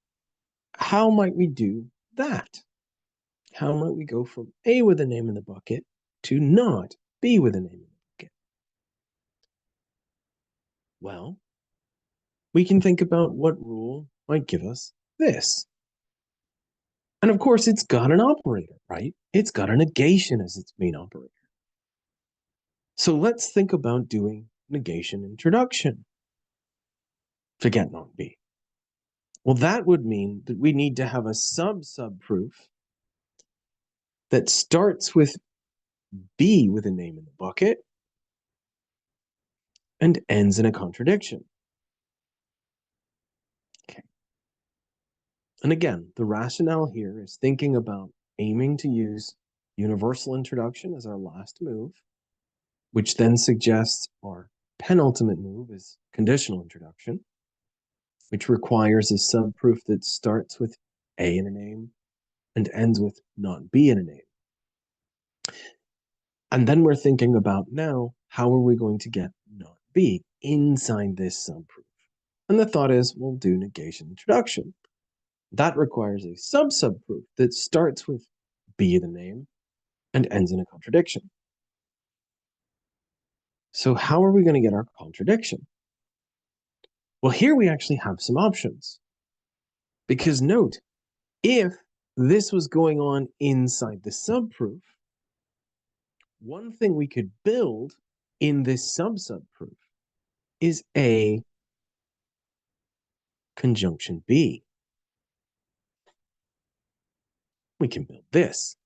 How might we do that? How might we go from A with a name in the bucket to not B with a name in the bucket? Well, we can think about what rule might give us this. And of course, it's got an operator, right? It's got a negation as its main operator. So let's think about doing negation introduction to get not B. Well, that would mean that we need to have a subproof that starts with B with a name in the bucket and ends in a contradiction. Okay. And again, the rationale here is thinking about aiming to use universal introduction as our last move, which then suggests our penultimate move is conditional introduction, which requires a subproof that starts with A in a name and ends with not B in a name. And then we're thinking about now, how are we going to get not B inside this subproof? And the thought is, we'll do negation introduction. That requires a subproof that starts with B in the name and ends in a contradiction. So how are we going to get our contradiction? Well, here we actually have some options. Because note, if this was going on inside the subproof, one thing we could build in this subproof is A conjunction B. We can build this.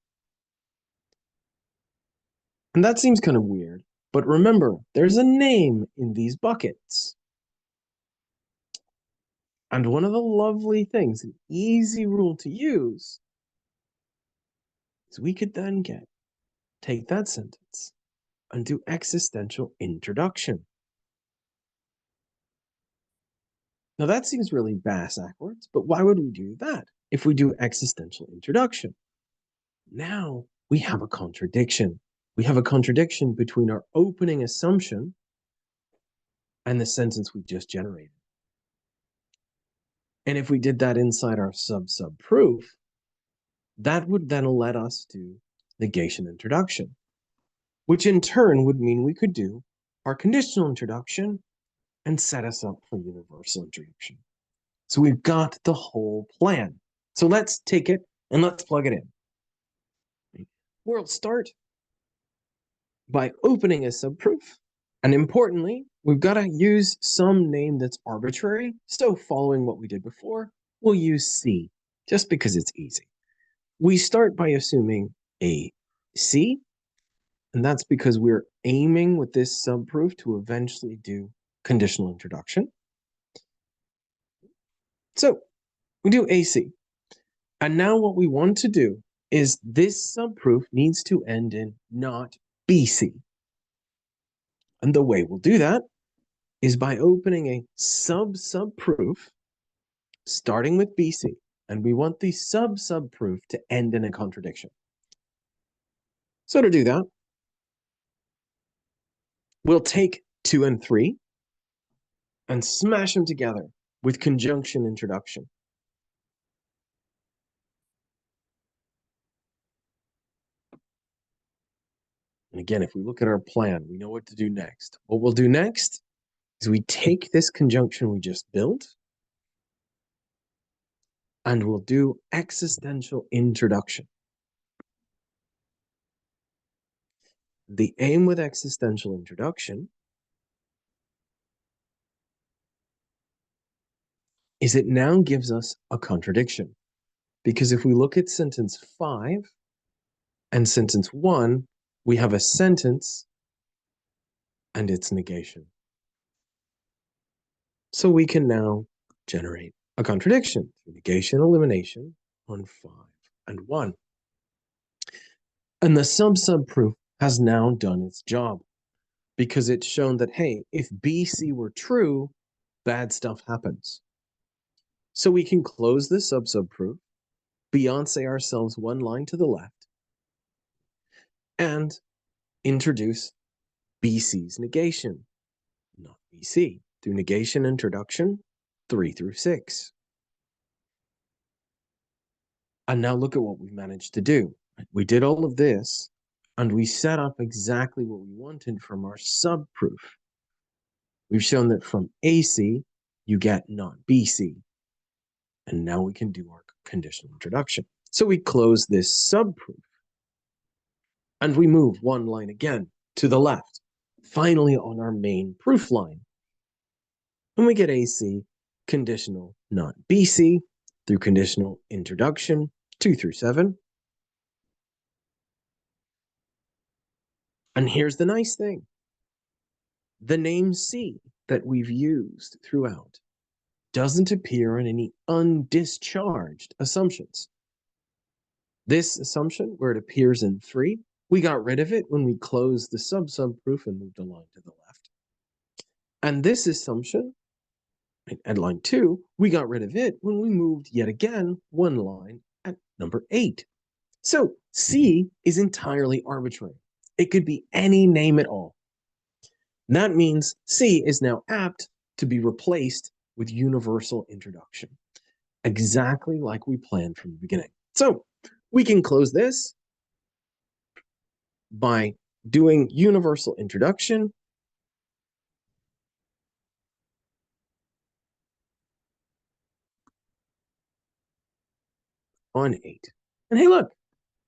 And that seems kind of weird, but remember, there's a name in these buckets. And one of the lovely things, an easy rule to use, is we could then take that sentence and do existential introduction. Now that seems really backwards, but why would we do that if we do existential introduction? Now we have a contradiction. We have a contradiction between our opening assumption and the sentence we just generated. And if we did that inside our subproof, that would then let us do negation introduction, which in turn would mean we could do our conditional introduction and set us up for universal introduction. So we've got the whole plan. So let's take it and let's plug it in. We'll start by opening a subproof. And importantly, we've got to use some name that's arbitrary. So following what we did before, we'll use C just because it's easy. We start by assuming a C, and that's because we're aiming with this subproof to eventually do conditional introduction. So we do AC. And now what we want to do is this subproof needs to end in not BC. And the way we'll do that is by opening a subproof starting with BC. And we want the subproof to end in a contradiction. So to do that, we'll take 2 and 3 and smash them together with conjunction introduction. And again, if we look at our plan, we know what to do next. What we'll do next is we take this conjunction we just built and we'll do existential introduction. The aim with existential introduction is it now gives us a contradiction. Because if we look at sentence 5 and sentence 1, we have a sentence and its negation. So we can now generate a contradiction through negation elimination on 5 and 1. And the sub proof has now done its job because it's shown that, hey, if BC were true, bad stuff happens. So we can close the sub proof, Beyonce ourselves one line to the left, and introduce BC's negation, not BC, through negation introduction 3 through 6. And now look at what we managed to do. We did all of this, and we set up exactly what we wanted from our subproof. We've shown that from AC, you get not BC. And now we can do our conditional introduction. So we close this subproof, and we move one line again to the left, finally on our main proof line. And we get AC, conditional not BC, through conditional introduction 2 through 7. And here's the nice thing. The name C that we've used throughout doesn't appear in any undischarged assumptions. This assumption, where it appears in 3, we got rid of it when we closed the subproof and moved a line to the left. And this assumption, at line 2, we got rid of it when we moved yet again one line at number 8. So C is entirely arbitrary. It could be any name at all. That means C is now apt to be replaced with universal introduction, exactly like we planned from the beginning. So we can close this by doing universal introduction on 8. And hey, look,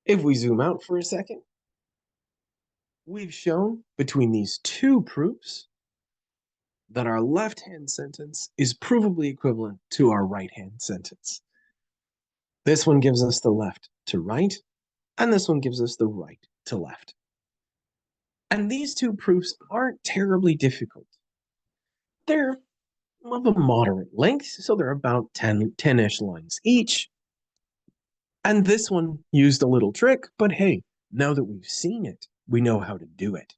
if we zoom out for a second, we've shown between these two proofs that our left-hand sentence is provably equivalent to our right-hand sentence. This one gives us the left to right, and this one gives us the right to left. And these two proofs aren't terribly difficult. They're of a moderate length, so they're about 10-ish lines each. And this one used a little trick, but hey, now that we've seen it, we know how to do it.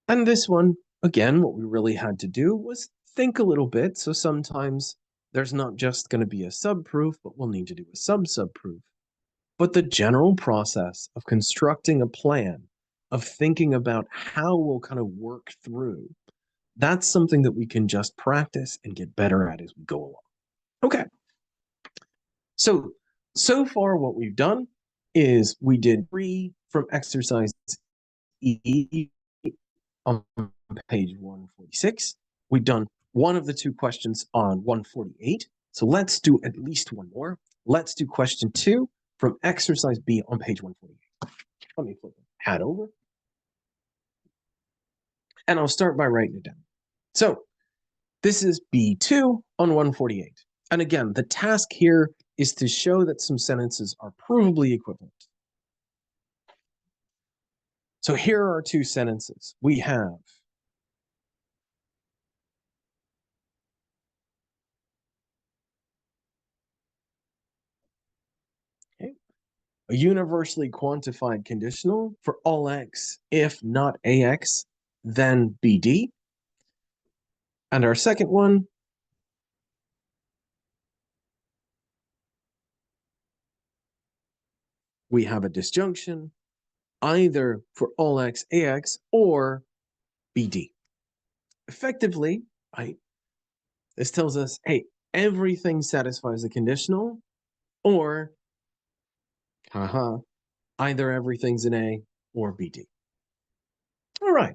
And this one, again, what we really had to do was think a little bit. So sometimes there's not just going to be a subproof, but we'll need to do a subproof. But the general process of constructing a plan, of thinking about how we'll kind of work through, that's something that we can just practice and get better at as we go along. Okay. So far what we've done is we did 3 from exercise E on page 146. We've done one of the 2 questions on 148. So let's do at least one more. Let's do question 2 from exercise B on page 148. Let me flip the pad over. And I'll start by writing it down. So this is B2 on 148. And again, the task here is to show that some sentences are provably equivalent. So here are 2 sentences. We have a universally quantified conditional for all x, if not ax, then bd. And our second one, we have a disjunction, either for all x, ax, or bd. Effectively, right, this tells us, hey, everything satisfies the conditional, or, either everything's an A or BD. All right.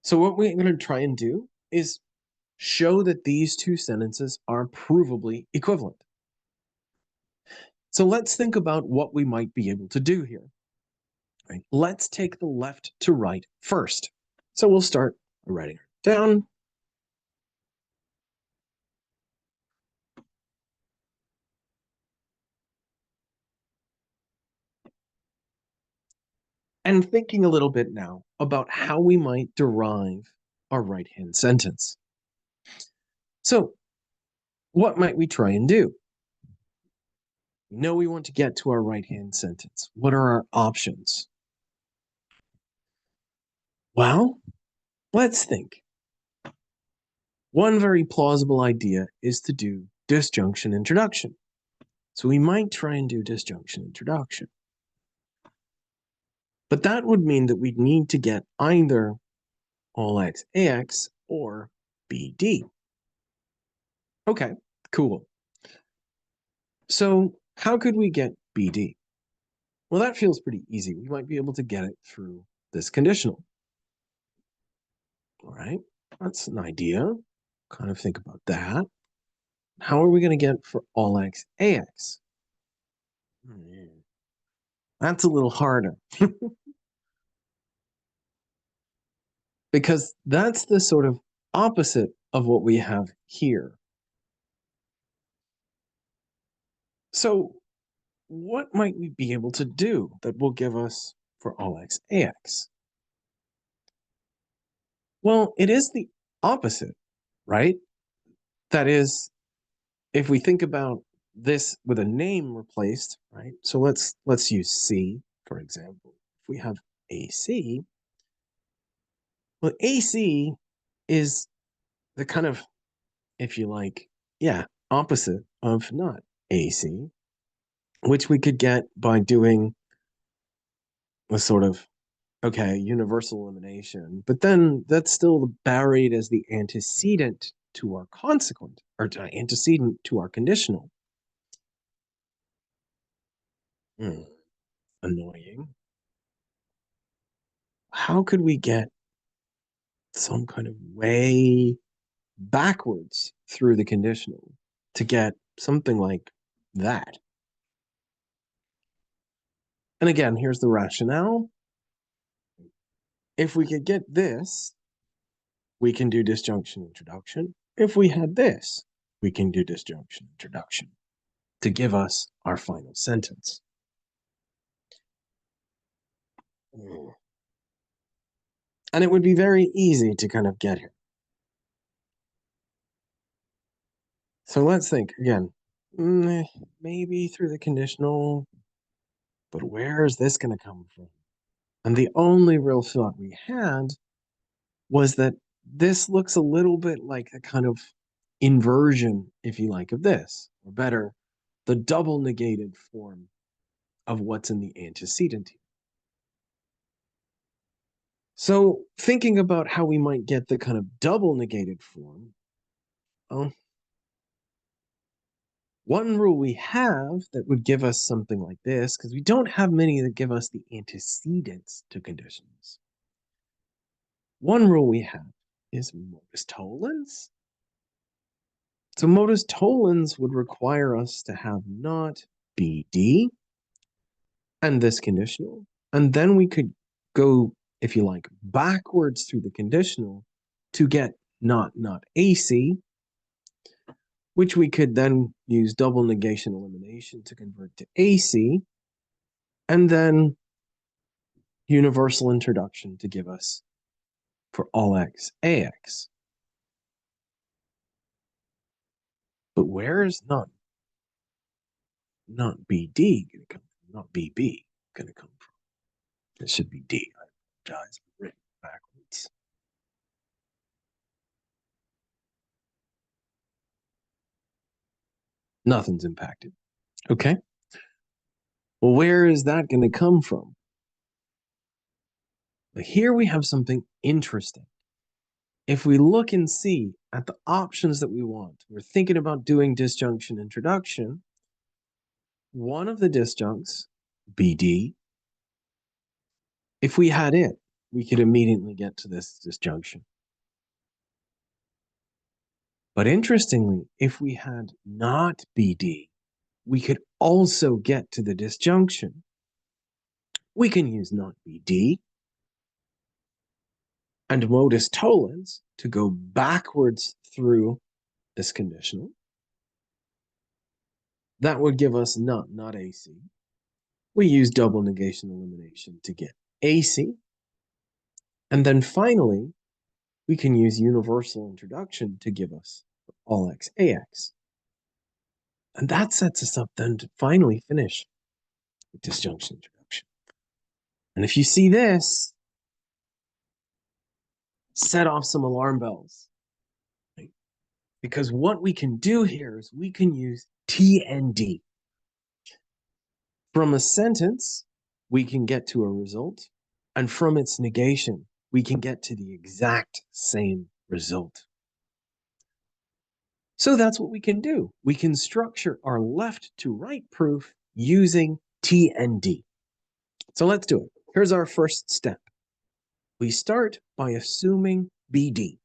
So what we're going to try and do is show that these 2 sentences are provably equivalent. So let's think about what we might be able to do here. Right. Let's take the left to right first. So we'll start by writing it down. And thinking a little bit now about how we might derive our right-hand sentence. So what might we try and do? We know we want to get to our right-hand sentence. What are our options? Well, let's think. One very plausible idea is to do disjunction introduction. So we might try and do disjunction introduction. But that would mean that we'd need to get either all x ax or bd. Okay, cool. So how could we get bd? Well, that feels pretty easy. We might be able to get it through this conditional. All right, that's an idea. Kind of think about that. How are we going to get for all x ax? That's a little harder. Because that's the sort of opposite of what we have here. So what might we be able to do that will give us for all x ax? Well, it is the opposite, right? That is, if we think about this with a name replaced, right? So let's use C, for example. If we have AC, well, AC is the kind of, if you like, yeah, opposite of not AC, which we could get by doing a sort of, okay, universal elimination, but then that's still buried as the antecedent to our consequent, or antecedent to our conditional. Annoying. How could we get some kind of way backwards through the conditional to get something like that? And again, here's the rationale. If we could get this, we can do disjunction introduction. If we had this, we can do disjunction introduction to give us our final sentence. And it would be very easy to kind of get here. So let's think again, maybe through the conditional, but where is this going to come from? And the only real thought we had was that this looks a little bit like a kind of inversion, if you like, of this, or better, the double negated form of what's in the antecedent here. So thinking about how we might get the kind of double negated form, one rule we have that would give us something like this, because we don't have many that give us the antecedents to conditions. One rule we have is modus tollens. So modus tollens would require us to have not BD and this conditional. And then we could go, if you like, backwards through the conditional to get not AC, which we could then use double negation elimination to convert to AC, and then universal introduction to give us for all x ax. But where is not BD going to come from? Not BB going to come from? It should be D. I apologize. I've written backwards. Nothing's impacted. Okay. Well, where is that going to come from? But here we have something interesting. If we look and see at the options that we want, we're thinking about doing disjunction introduction. One of the disjuncts, BD, if we had it, we could immediately get to this disjunction. But interestingly, if we had not BD, we could also get to the disjunction. We can use not BD and modus tollens to go backwards through this conditional. That would give us not AC. We use double negation elimination to get AC. And then finally, we can use universal introduction to give us all x ax. And that sets us up then to finally finish with disjunction introduction. And if you see this, set off some alarm bells. Right? Because what we can do here is we can use TND. From a sentence, we can get to a result, and from its negation, we can get to the exact same result. So that's what we can do. We can structure our left to right proof using TND. So let's do it. Here's our first step. We start by assuming BD.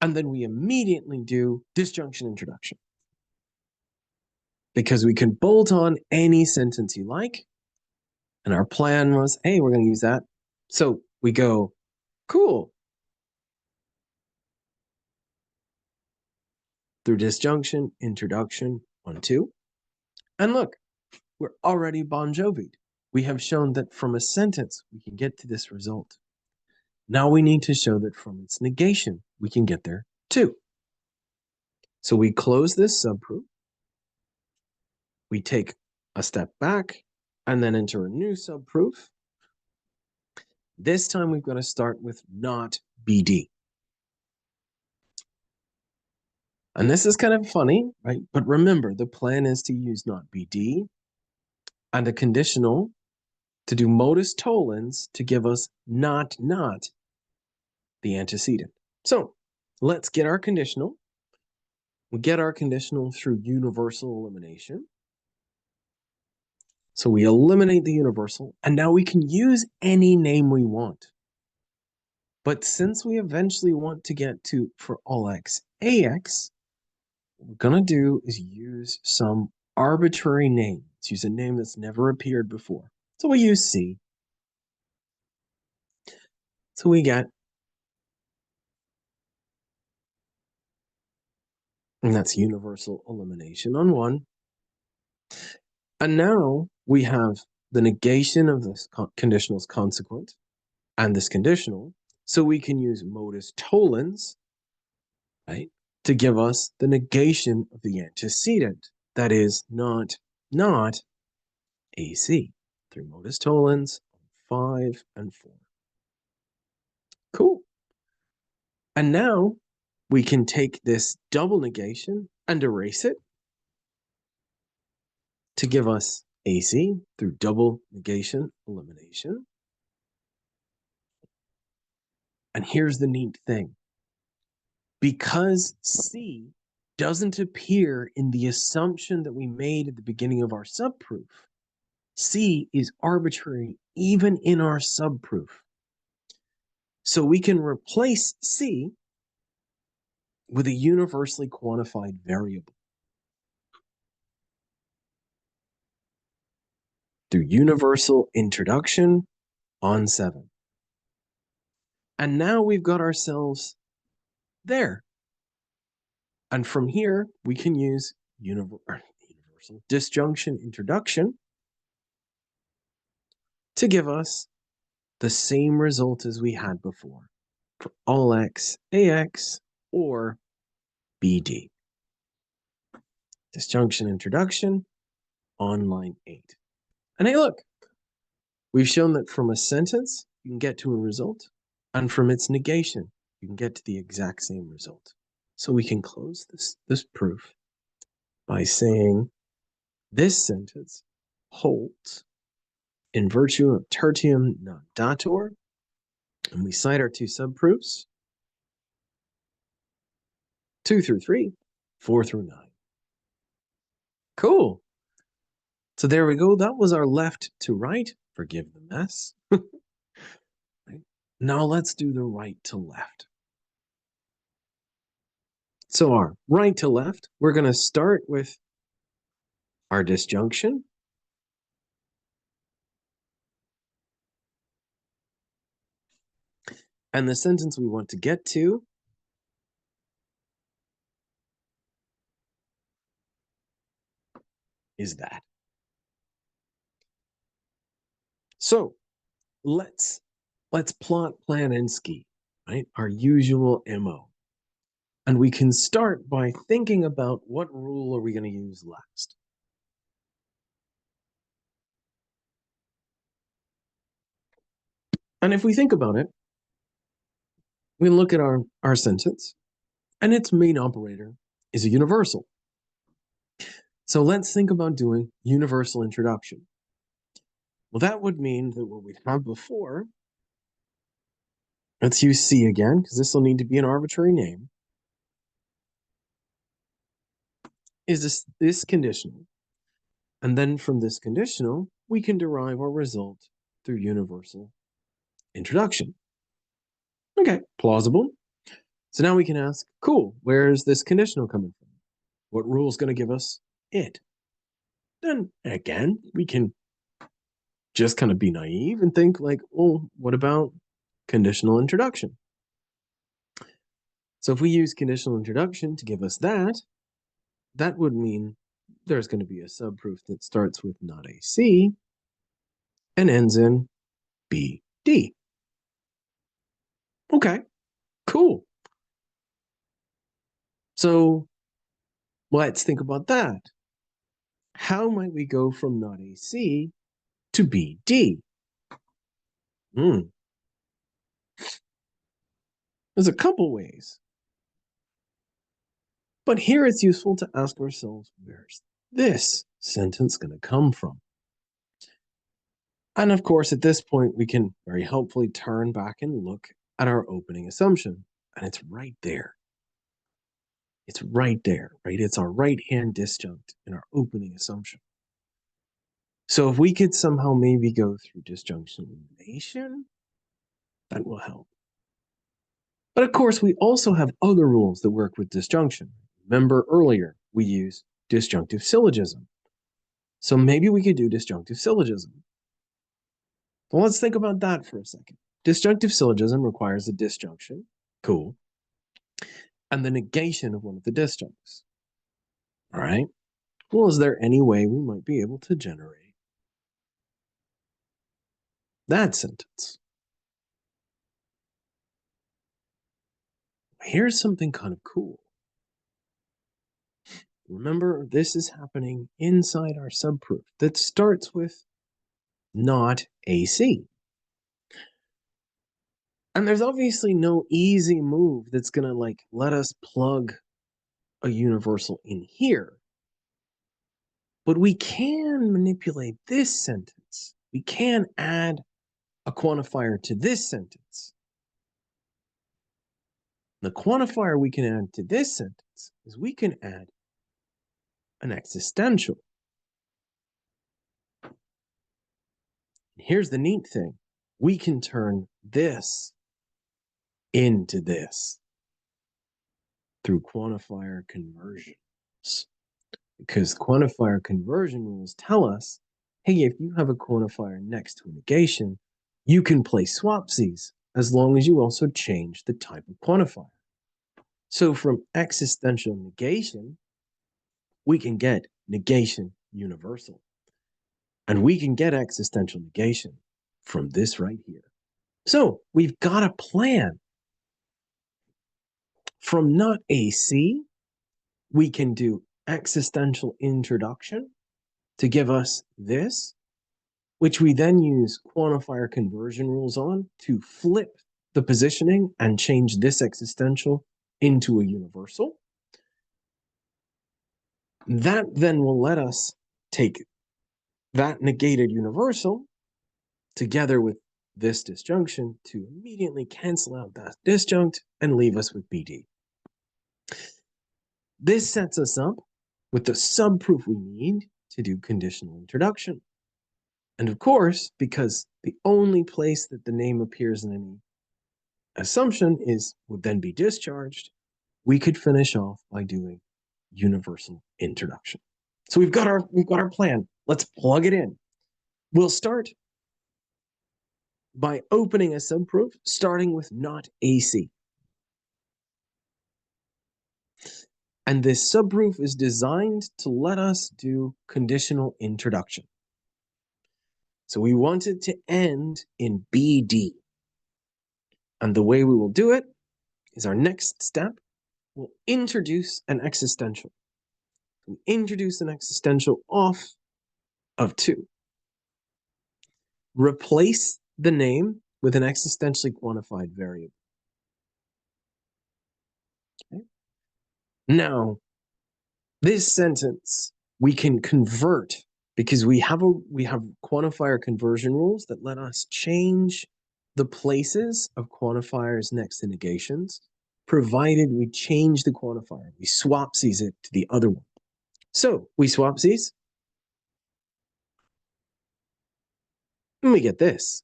And then we immediately do disjunction introduction. Because we can bolt on any sentence you like. And our plan was, hey, we're going to use that. So we go, cool. Through disjunction, introduction, 1, 2. And look, we're already Bon Jovi'd. We have shown that from a sentence, we can get to this result. Now we need to show that from its negation, we can get there too. So we close this subproof. We take a step back and then enter a new subproof. This time we've got to start with not BD. And this is kind of funny, right? But remember, the plan is to use not BD and a conditional to do modus tollens to give us not the antecedent. So let's get our conditional. We get our conditional through universal elimination. So we eliminate the universal, and now we can use any name we want. But since we eventually want to get to, for all x, ax, what we're going to do is use some arbitrary name. Let's use a name that's never appeared before. So we use C. So we get, and that's universal elimination on 1. And now we have the negation of this conditional's consequent and this conditional. So we can use modus tollens, right, to give us the negation of the antecedent. That is not AC through modus tollens 5 and 4. Cool. And now we can take this double negation and erase it to give us AC through double negation elimination. And here's the neat thing. Because C doesn't appear in the assumption that we made at the beginning of our subproof, C is arbitrary even in our subproof. So we can replace C with a universally quantified variable. Through universal introduction on 7. And now we've got ourselves there. And from here, we can use universal disjunction introduction to give us the same result as we had before for all x, ax, or bd. Disjunction introduction on line 8. And hey, look, we've shown that from a sentence, you can get to a result, and from its negation, you can get to the exact same result. So we can close this proof by saying this sentence holds in virtue of tertium non datur, and we cite our 2 subproofs, 2 through 3, 4 through 9. Cool. So there we go. That was our left to right. Forgive the mess. Right. Now let's do the right to left. So our right to left, we're going to start with our disjunction. And the sentence we want to get to is that. So let's plot, plan, and ski, right? Our usual MO. And we can start by thinking about what rule are we going to use last. And if we think about it, we look at our sentence, and its main operator is a universal. So let's think about doing universal introduction. Well, that would mean that what we had before, let's use C again, because this will need to be an arbitrary name, is this conditional. And then from this conditional, we can derive our result through universal introduction. Okay, plausible. So now we can ask, cool, where is this conditional coming from? What rule is going to give us it? Then again, we can just kind of be naive and think like, well, what about conditional introduction? So if we use conditional introduction to give us that, that would mean there's going to be a subproof that starts with not AC and ends in BD. Okay, cool. So let's think about that. How might we go from not AC to BD? There's a couple ways. But here it's useful to ask ourselves, where's this sentence going to come from? And of course, at this point, we can very helpfully turn back and look at our opening assumption. And it's right there. It's right there, right? It's our right-hand disjunct in our opening assumption. So if we could somehow maybe go through disjunction elimination, that will help. But of course, we also have other rules that work with disjunction. Remember earlier, we used disjunctive syllogism. So maybe we could do disjunctive syllogism. Well, let's think about that for a second. Disjunctive syllogism requires a disjunction, cool, and the negation of one of the disjuncts. All right. Well, is there any way we might be able to generate that sentence? Here's something kind of cool. Remember, this is happening inside our subproof that starts with not AC. And there's obviously no easy move that's going to like let us plug a universal in here. But we can manipulate this sentence. We can add a quantifier to this sentence. The quantifier we can add to this sentence is we can add an existential. Here's the neat thing. We can turn this into this through quantifier conversions. Because quantifier conversion rules tell us, hey, if you have a quantifier next to a negation, you can play swapsies as long as you also change the type of quantifier. So from existential negation, we can get negation universal. And we can get existential negation from this right here. So we've got a plan. From not AC, we can do existential introduction to give us this, which we then use quantifier conversion rules on to flip the positioning and change this existential into a universal. That then will let us take that negated universal together with this disjunction to immediately cancel out that disjunct and leave us with BD. This sets us up with the subproof we need to do conditional introduction. And of course, because the only place that the name appears in any assumption would then be discharged, we could finish off by doing universal introduction. So we've got our plan. Let's plug it in. We'll start by opening a subproof, starting with not AC. And this subproof is designed to let us do conditional introduction. So we want it to end in BD. And the way we will do it is our next step we'll introduce an existential. We introduce an existential off of 2. Replace the name with an existentially quantified variable. Okay? Now, this sentence we can convert because we have quantifier conversion rules that let us change the places of quantifiers next to negations, provided we change the quantifier. We swapsies it to the other one. So we swapsies, and we get this.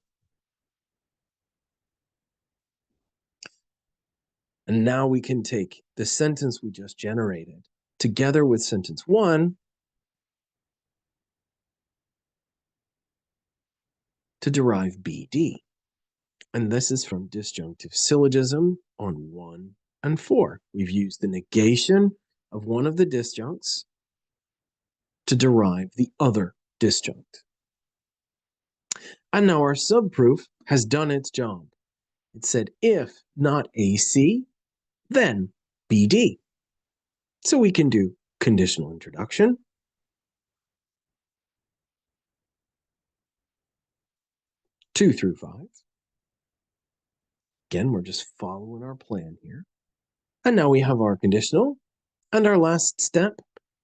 And now we can take the sentence we just generated together with sentence 1 to derive BD. And this is from disjunctive syllogism on 1 and 4. We've used the negation of one of the disjuncts to derive the other disjunct. And now our subproof has done its job. It said if not AC, then BD. So we can do conditional introduction. Two through 5. Again, we're just following our plan here. And now we have our conditional. And our last step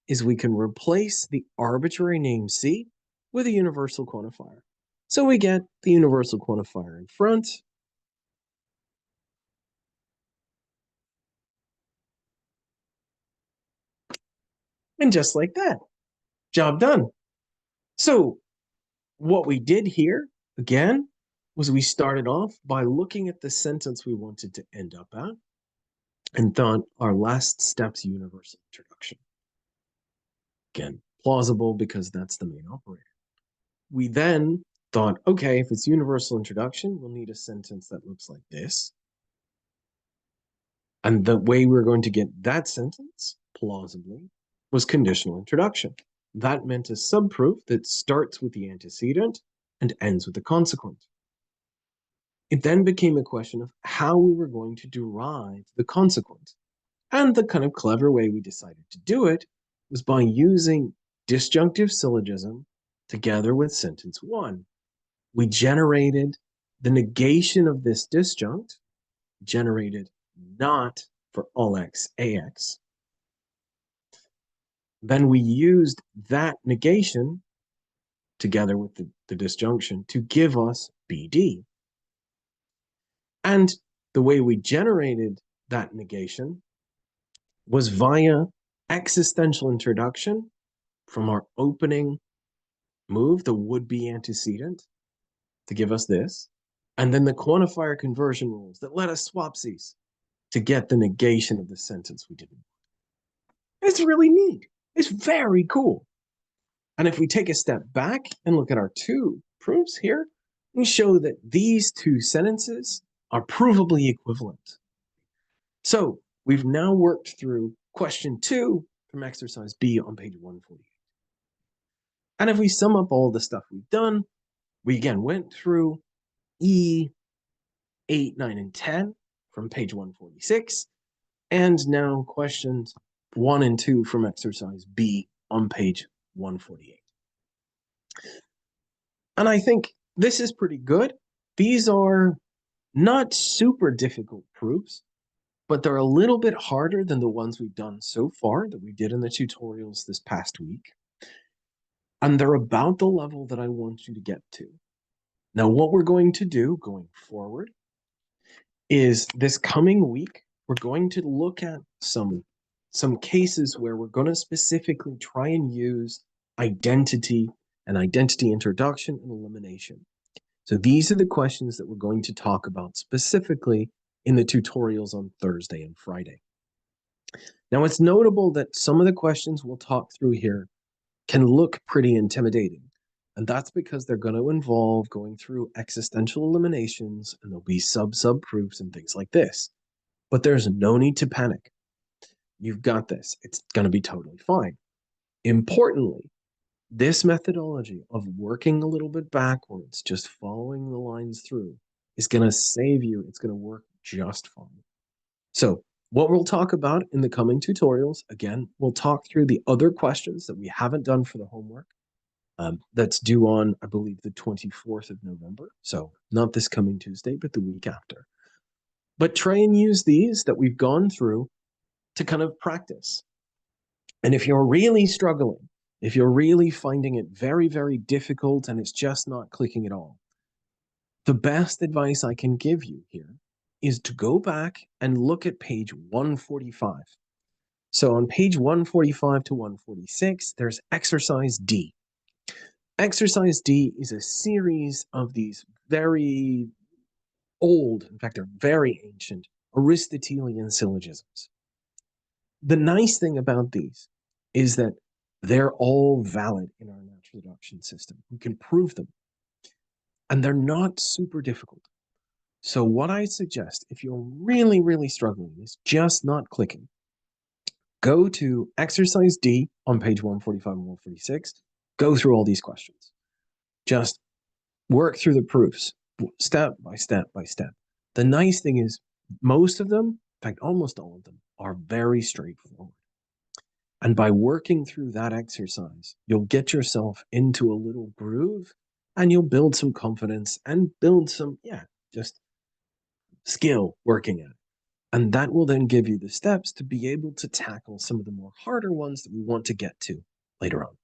is we can replace the arbitrary name C with a universal quantifier. So we get the universal quantifier in front. And just like that, job done. So what we did here, again, was we started off by looking at the sentence we wanted to end up at and thought our last step's universal introduction. Again, plausible because that's the main operator. We then thought, okay, if it's universal introduction, we'll need a sentence that looks like this. And the way we're going to get that sentence, plausibly, was conditional introduction. That meant a subproof that starts with the antecedent and ends with the consequent. It then became a question of how we were going to derive the consequent. And the kind of clever way we decided to do it was by using disjunctive syllogism together with sentence 1. We generated the negation of this disjunct, generated not for all x, ax. Then we used that negation together with the disjunction to give us BD. And the way we generated that negation was via existential introduction from our opening move, the would-be antecedent, to give us this, and then the quantifier conversion rules that let us swapsies to get the negation of the sentence we didn't. It's really neat. It's very cool. And if we take a step back and look at our 2 proofs here, we show that these 2 sentences are provably equivalent. So we've now worked through question 2 from exercise B on page 148. And if we sum up all the stuff we've done, we again went through E 8, 9, and 10 from page 146, and now questions 1 and 2 from exercise B on page 148. And I think this is pretty good. These are not super difficult proofs, but they're a little bit harder than the ones we've done so far that we did in the tutorials this past week. And they're about the level that I want you to get to. Now, what we're going to do going forward is this coming week, we're going to look at some cases where we're going to specifically try and use identity and identity introduction and elimination. So these are the questions that we're going to talk about specifically in the tutorials on Thursday and Friday. Now, it's notable that some of the questions we'll talk through here can look pretty intimidating. And that's because they're going to involve going through existential eliminations, and there'll be sub-proofs and things like this. But there's no need to panic. You've got this. It's going to be totally fine. Importantly, this methodology of working a little bit backwards, just following the lines through, is going to save you. It's going to work just fine. So What we'll talk about in the coming tutorials, again, we'll talk through the other questions that we haven't done for the homework. That's due on, I believe, the 24th of November. So not this coming Tuesday, but the week after. But try and use these that we've gone through to kind of practice. And if you're really struggling, if you're really finding it very, very difficult and it's just not clicking at all, the best advice I can give you here is to go back and look at page 145. So on page 145 to 146, there's exercise D. Exercise D is a series of these very old, in fact, they're very ancient Aristotelian syllogisms. The nice thing about these is that they're all valid in our natural deduction system. We can prove them, and they're not super difficult. So what I suggest, if you're really, really struggling, is just not clicking. Go to exercise D on page 145 and 146. Go through all these questions. Just work through the proofs step by step by step. The nice thing is most of them, in fact, almost all of them, are very straightforward. And by working through that exercise, you'll get yourself into a little groove and you'll build some confidence and build some, just skill working at it. And that will then give you the steps to be able to tackle some of the more harder ones that we want to get to later on.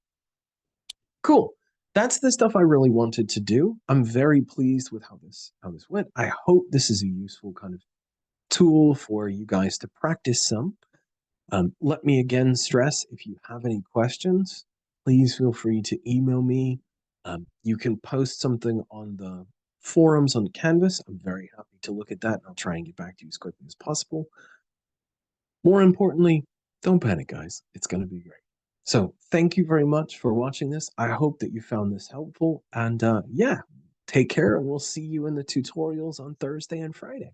Cool. That's the stuff I really wanted to do. I'm very pleased with how this went. I hope this is a useful kind of tool for you guys to practice some. Let me again stress, if you have any questions, please feel free to email me. You can post something on the forums on Canvas. I'm very happy to look at that, and I'll try and get back to you as quickly as possible. More importantly, don't panic, guys. It's going to be great. So thank you very much for watching this. I hope that you found this helpful. And yeah, take care, and we'll see you in the tutorials on Thursday and Friday.